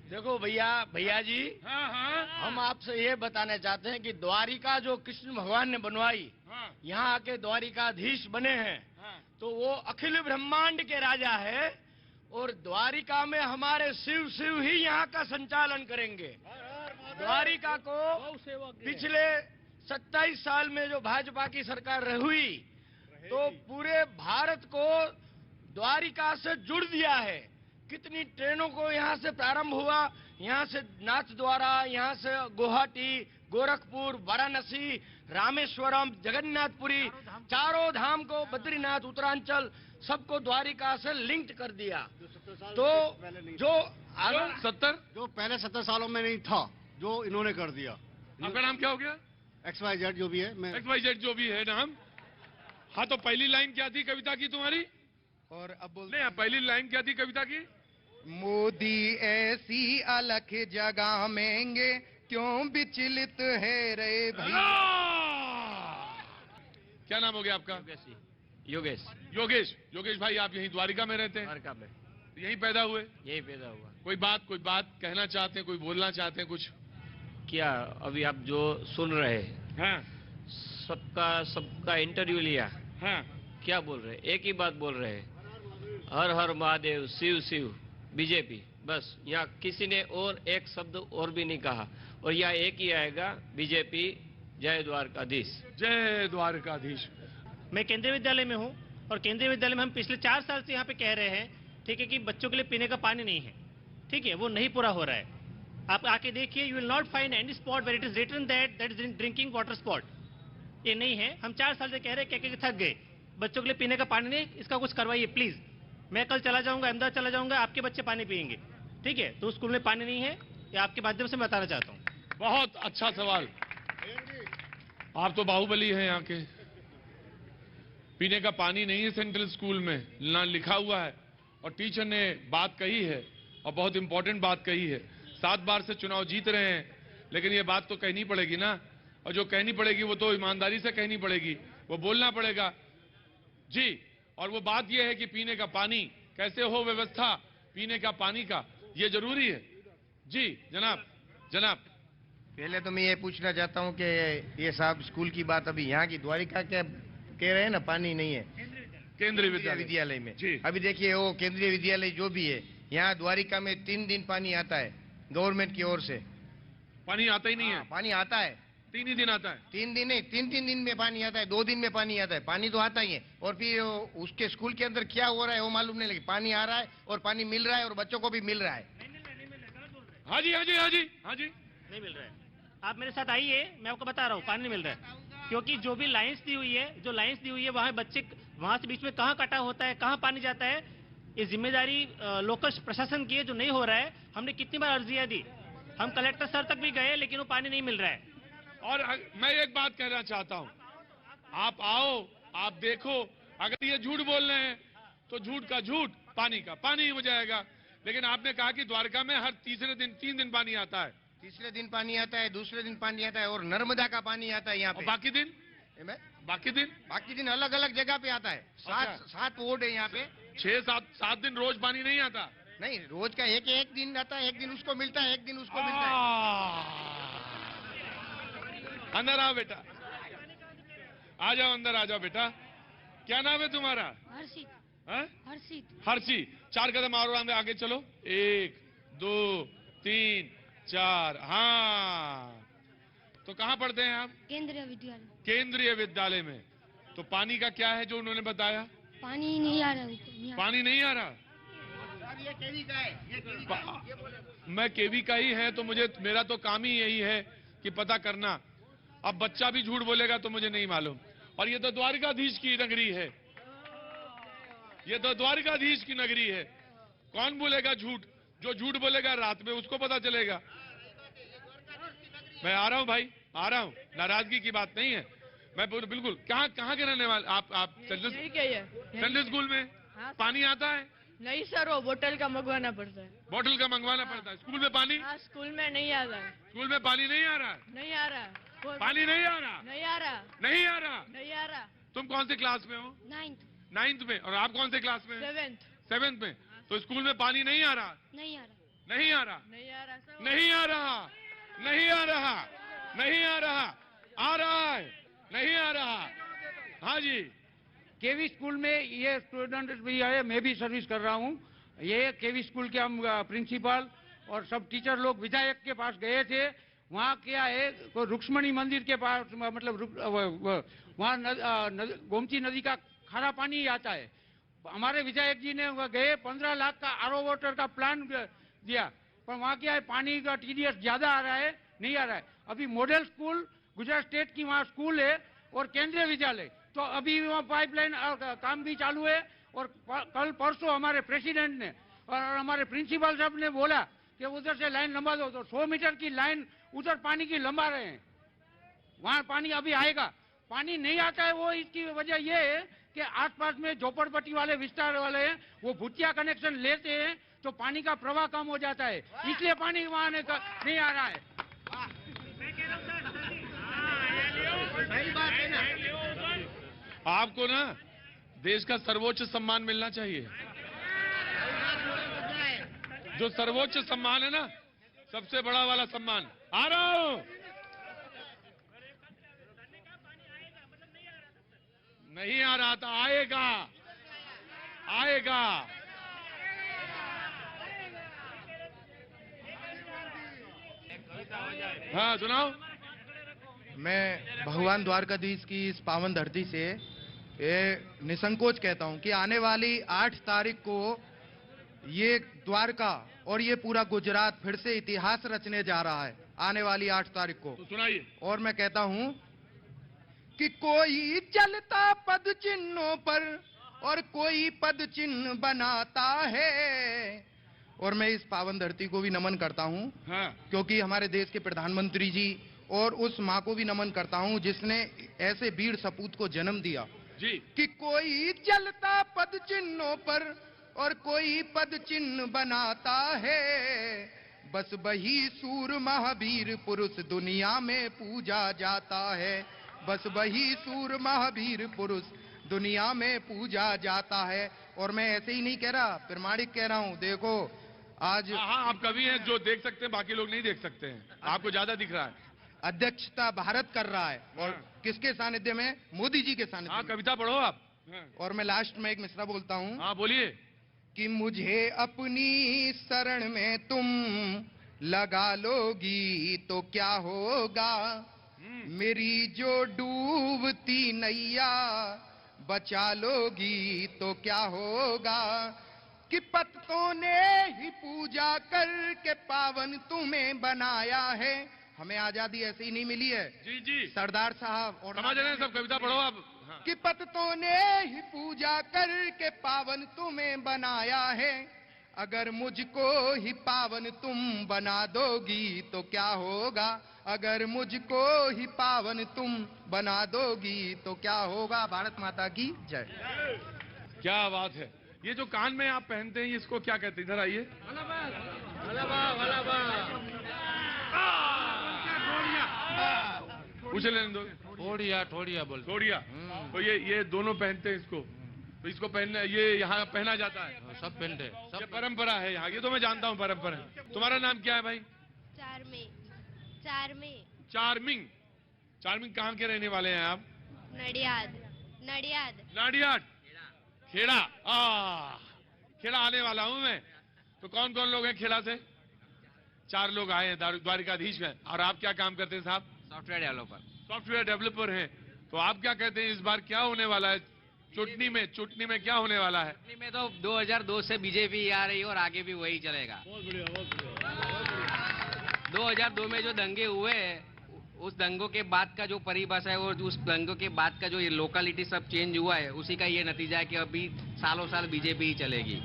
देखो भैया जी, हम आपसे ये बताना चाहते हैं कि द्वारिका जो कृष्ण भगवान ने बनवाई, यहाँ आके द्वारिकाधीश बने हैं, तो वो अखिल ब्रह्मांड के राजा है। और द्वारिका में हमारे शिव ही यहाँ का संचालन करेंगे। द्वारिका को पिछले 27 साल में जो भाजपा की सरकार हुई, तो पूरे भारत को द्वारिका से जुड़ दिया है। कितनी ट्रेनों को यहाँ से प्रारंभ हुआ, यहाँ से नाथ द्वारा, यहाँ से गुवाहाटी, गोरखपुर, वाराणसी, रामेश्वरम, जगन्नाथपुरी, चारों धाम को, बद्रीनाथ, उत्तरांचल, सबको द्वारिका से लिंक्ड कर दिया। तो जो 70 जो पहले 70 सालों में नहीं था, जो इन्होंने कर दिया। आपका नाम क्या हो गया? XYZ जो भी है, मैं XYZ जो भी है नाम। हाँ, तो पहली लाइन क्या थी कविता की तुम्हारी? और अब बोल नहीं, पहली लाइन क्या थी कविता की? मोदी ऐसी अलग जगह मेंगे, क्यों विचलित है रे भैया। क्या नाम हो गया आपका? योगेश। योगेश भाई, आप यहीं द्वारिका में रहते हैं? द्वारिका में। यहीं पैदा हुए? यही पैदा हुआ। कोई बात कहना चाहते हैं, कोई बोलना चाहते हैं कुछ? क्या अभी आप जो सुन रहे हैं, हाँ। सबका इंटरव्यू लिया, हाँ। क्या बोल रहे हैं? एक ही बात बोल रहे हैं, हर हर महादेव, शिव शिव, बीजेपी। बस यहाँ किसी ने और एक शब्द और भी नहीं कहा। और यहाँ एक ही आएगा, बीजेपी, जय द्वारकाधीश। जय द्वारकाधीश। मैं केंद्रीय विद्यालय में हूँ, और केंद्रीय विद्यालय में हम पिछले 4 साल से यहाँ पे कह रहे हैं, ठीक है, कि बच्चों के लिए पीने का पानी नहीं है, ठीक है, वो नहीं पूरा हो रहा है। आप आके देखिए, you will not find any spot where it is written that is drinking water spot. ये नहीं है। हम 4 साल से कह रहे हैं, कह के थक गए, बच्चों के लिए पीने का पानी नहीं, इसका कुछ करवाइए प्लीज। मैं कल चला जाऊंगा, अहमदाबाद चला जाऊंगा, आपके बच्चे पानी पियेंगे, ठीक है? तो स्कूल में पानी नहीं है, ये आपके माध्यम से बताना चाहता हूँ। बहुत अच्छा सवाल। आप तो बाहुबली हैं यहाँ के। पीने का पानी नहीं है सेंट्रल स्कूल में, ना लिखा हुआ है, और टीचर ने बात कही है, और बहुत इंपॉर्टेंट बात कही है। 7 बार से चुनाव जीत रहे हैं, लेकिन ये बात तो कहनी पड़ेगी ना, और जो कहनी पड़ेगी वो तो ईमानदारी से कहनी पड़ेगी, वो बोलना पड़ेगा जी। और वो बात ये है कि पीने का पानी कैसे हो, व्यवस्था पीने का पानी का, ये जरूरी है जी। जनाब पहले तो मैं ये पूछना चाहता हूँ कि ये साहब स्कूल की बात अभी यहाँ की द्वारिका क्या कह रहे हैं ना, पानी नहीं है केंद्रीय विद्यालय में। अभी देखिए, वो केंद्रीय विद्यालय जो भी है, यहाँ द्वारिका में 3 दिन पानी आता है गवर्नमेंट की ओर से। पानी आता ही नहीं है? पानी आता है, 3 ही दिन आता है। 3 दिन नहीं, 3 दिन में पानी आता है, 2 दिन में पानी आता है। पानी तो आता ही है, और फिर उसके स्कूल के अंदर क्या हो रहा है वो मालूम नहीं, लेकिन पानी आ रहा है और पानी मिल रहा है, और बच्चों को भी मिल रहा है। हाँ जी। नहीं मिल रहा है। आप मेरे साथ आइए, मैं आपको बता रहा हूँ, पानी नहीं मिल रहा है। क्योंकि जो भी लाइंस दी हुई है, वहाँ बच्चे, वहाँ से बीच में कहाँ कटा होता है, कहाँ पानी जाता है, ये जिम्मेदारी लोकल प्रशासन की है, जो नहीं हो रहा है। हमने कितनी बार अर्जियां दी, हम कलेक्टर सर तक भी गए, लेकिन वो पानी नहीं मिल रहा है। और मैं एक बात कहना चाहता हूँ, आप आओ, आप देखो, अगर ये झूठ बोल रहे हैं तो झूठ का झूठ, पानी का पानी हो जाएगा। लेकिन आपने कहा कि द्वारका में हर तीसरे दिन 3 दिन पानी आता है। तीसरे दिन पानी आता है, दूसरे दिन पानी आता है, और नर्मदा का पानी आता है यहाँ पे। बाकी दिन बाकी दिन अलग अलग जगह पे आता है। 7 वार्ड है यहाँ पे। 6-7 दिन रोज पानी नहीं आता? नहीं, रोज का एक दिन आता है, एक दिन उसको मिलता है, एक दिन उसको मिलता है। अंदर आओ बेटा, आ जाओ, अंदर आ जाओ बेटा। क्या नाम है तुम्हारा? हर्षित। 4 कदम और आगे चलो, 1 2 3 4। हाँ, तो कहाँ पढ़ते हैं आप? केंद्रीय विद्यालय में। तो पानी का क्या है जो उन्होंने बताया? पानी नहीं आ रहा। पानी नहीं आ रहा? ये केवी का है। मैं केवी का ही है, तो मेरा तो काम ही यही है कि पता करना। अब बच्चा भी झूठ बोलेगा तो मुझे नहीं मालूम। और ये तो द्वारकाधीश की नगरी है, ये तो द्वारकाधीश की नगरी है। कौन बोलेगा झूठ? जो झूठ बोलेगा रात में उसको पता चलेगा। मैं आ रहा हूं भाई, आ रहा हूं, नाराजगी की बात नहीं है। मैं बिल्कुल। कहाँ के रहने वाले आप? सेंट्रल स्कूल में पानी आता है? नहीं सर, वो बोतल का मंगवाना पड़ता है। बोतल का मंगवाना पड़ता है। स्कूल में पानी? स्कूल में नहीं आ रहा है। स्कूल में पानी नहीं आ रहा है? नहीं आ रहा। पानी नहीं आ रहा? नहीं आ रहा। नहीं आ रहा? नहीं आ रहा। तुम कौन से क्लास में हो? 9th में। और आप कौन से क्लास में? 7th में। तो स्कूल में पानी नहीं आ रहा? नहीं आ रहा। नहीं आ रहा? नहीं आ रहा। नहीं आ रहा? नहीं आ रहा? नहीं आ रहा? आ रहा है? नहीं आ रहा? हाँ जी। केवी स्कूल में ये स्टूडेंट भी आए, मैं भी सर्विस कर रहा हूँ। ये केवी स्कूल के हम प्रिंसिपल और सब टीचर लोग विधायक के पास गए थे। वहाँ क्या है, रुक्मणी मंदिर के पास, मतलब वहाँ गोमती नदी का खारा पानी ही आता है। हमारे विधायक जी ने गए 15 लाख का आरओ वाटर का प्लान दिया, पर वहाँ क्या है, पानी का टीडीएस ज्यादा आ रहा है, नहीं आ रहा है। अभी मॉडल स्कूल गुजरात स्टेट की वहाँ स्कूल है और केंद्रीय विद्यालय, तो अभी वहाँ पाइपलाइन काम भी चालू है। और कल परसों हमारे प्रेसिडेंट ने और हमारे प्रिंसिपल साहब ने बोला कि उधर से लाइन लंबा दो, तो 100 मीटर की लाइन उधर पानी की लंबा रहे हैं। वहाँ पानी अभी आएगा, पानी नहीं आता है। वो इसकी वजह ये है कि आसपास में झोपड़पट्टी वाले विस्तार वाले हैं, वो भुतिया कनेक्शन लेते हैं तो पानी का प्रवाह कम हो जाता है, इसलिए पानी वहाँ नहीं आ रहा है। सही बात है ना। आपको ना देश का सर्वोच्च सम्मान मिलना चाहिए। जो सर्वोच्च सम्मान है ना, सबसे बड़ा वाला सम्मान। आ रहा हूं। नहीं आ रहा था, आएगा आएगा। हाँ सुनाओ। मैं भगवान द्वारकाधीश की इस पावन धरती से ये निसंकोच कहता हूं कि आने वाली 8 तारीख को ये द्वारका और ये पूरा गुजरात फिर से इतिहास रचने जा रहा है, आने वाली 8 तारीख को। तो सुनाइए। और मैं कहता हूं कि कोई चलता पद चिन्हों पर और कोई पद चिन्ह बनाता है। और मैं इस पावन धरती को भी नमन करता हूं, क्योंकि हमारे देश के प्रधानमंत्री जी और उस माँ को भी नमन करता हूं जिसने ऐसे वीर सपूत को जन्म दिया जी। कि कोई चलता पद चिन्हों पर और कोई पद चिन्ह बनाता है। बस वही सूर महावीर पुरुष दुनिया में पूजा जाता है। बस वही सूर महावीर पुरुष दुनिया में पूजा जाता है। और मैं ऐसे ही नहीं कह रहा, प्रमाणिक कह रहा हूं। देखो आज हाँ, आप कवि हैं जो देख सकते हैं, बाकी लोग नहीं देख सकते हैं, आपको ज्यादा दिख रहा है। अध्यक्षता भारत कर रहा है और किसके सानिध्य में? मोदी जी के सानिध्य में। कविता पढ़ो आप। और मैं लास्ट में एक मिसरा बोलता हूँ। हाँ बोलिए। कि मुझे अपनी शरण में तुम लगा लोगी तो क्या होगा, मेरी जो डूबती नैया बचा लोगी तो क्या होगा। कि पत्तों ने ही पूजा करके पावन तुम्हें बनाया है। हमें आजादी ऐसे ही नहीं मिली है जी जी सरदार साहब। और समझ रहे हैं सब, कविता पढ़ो आप। कि पत्तों ने ही पूजा करके पावन तुम्हें बनाया है। अगर मुझको ही पावन तुम बना दोगी तो क्या होगा। अगर मुझको ही पावन तुम बना दोगी तो क्या होगा। भारत माता की जय। क्या बात है। ये जो कान में आप पहनते हैं इसको क्या कहते हैं? इधर आइए। पूछ लेने दो। ठोड़िया बोल। ठोड़िया। तो ये दोनों पहनते हैं इसको, तो इसको पहनना, ये यहाँ पहना जाता है। सब पहनते, ये परंपरा है यहाँ, ये तो मैं जानता हूँ परंपरा। तुम्हारा नाम क्या है भाई? चार्मिंग। चार्मिंग कहाँ के रहने वाले हैं आप? नाडियाद खेड़ा। खेड़ा आने वाला हूँ मैं। तो कौन कौन लोग हैं खेड़ा से? 4 लोग आए हैं द्वारिकाधीश में। और आप क्या काम करते हैं साहब? सॉफ्टवेयर डेवलपर हैं। तो आप क्या कहते हैं इस बार क्या होने वाला है चुटनी में क्या होने वाला है? चुटनी में तो 2002 से बीजेपी आ रही है और आगे भी वही चलेगा। 2002 में जो दंगे हुए उस दंगों के बाद का जो परिभाषा है और उस दंगों के बाद का जो ये लोकेलिटी सब चेंज हुआ है, उसी का ये नतीजा है कि अभी सालों साल बीजेपी ही चलेगी।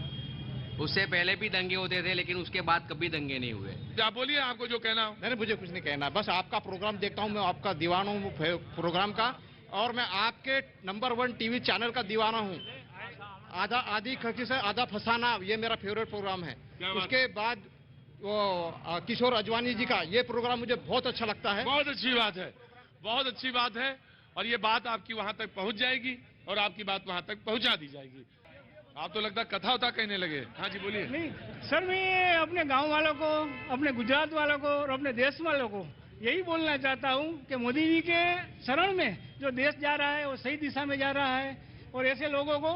उससे पहले भी दंगे होते थे लेकिन उसके बाद कभी दंगे नहीं हुए। आप बोलिए, आपको जो कहना हो। नहीं, मुझे कुछ नहीं कहना, बस आपका प्रोग्राम देखता हूँ, मैं आपका दीवाना हूँ प्रोग्राम का, और मैं आपके नंबर 1 टीवी चैनल का दीवाना हूँ। आधी खर्ची से आधा फसाना, ये मेरा फेवरेट प्रोग्राम है। उसके बाद वो किशोर अजवानी जी का ये प्रोग्राम मुझे बहुत अच्छा लगता है। बहुत अच्छी बात है, बहुत अच्छी बात है। और ये बात आपकी वहां तक पहुंच जाएगी और आपकी बात वहां तक पहुंचा दी जाएगी। आप तो लगता कथा होता कहने लगे। हाँ जी बोलिए। नहीं सर, मैं अपने गांव वालों को, अपने गुजरात वालों को और अपने देश वालों को यही बोलना चाहता हूं कि मोदी जी के शरण में जो देश जा रहा है वो सही दिशा में जा रहा है। और ऐसे लोगों को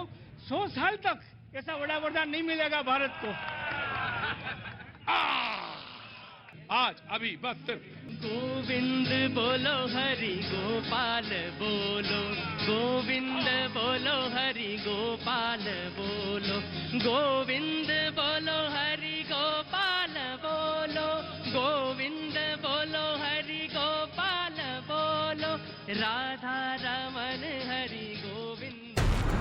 100 साल तक ऐसा बड़ा वरदान नहीं मिलेगा भारत को। आज अभी बस सिर्फ गोविंद बोलो हरि गोपाल बोलो, गोविंद बोलो हरि गोपाल बोलो, गोविंद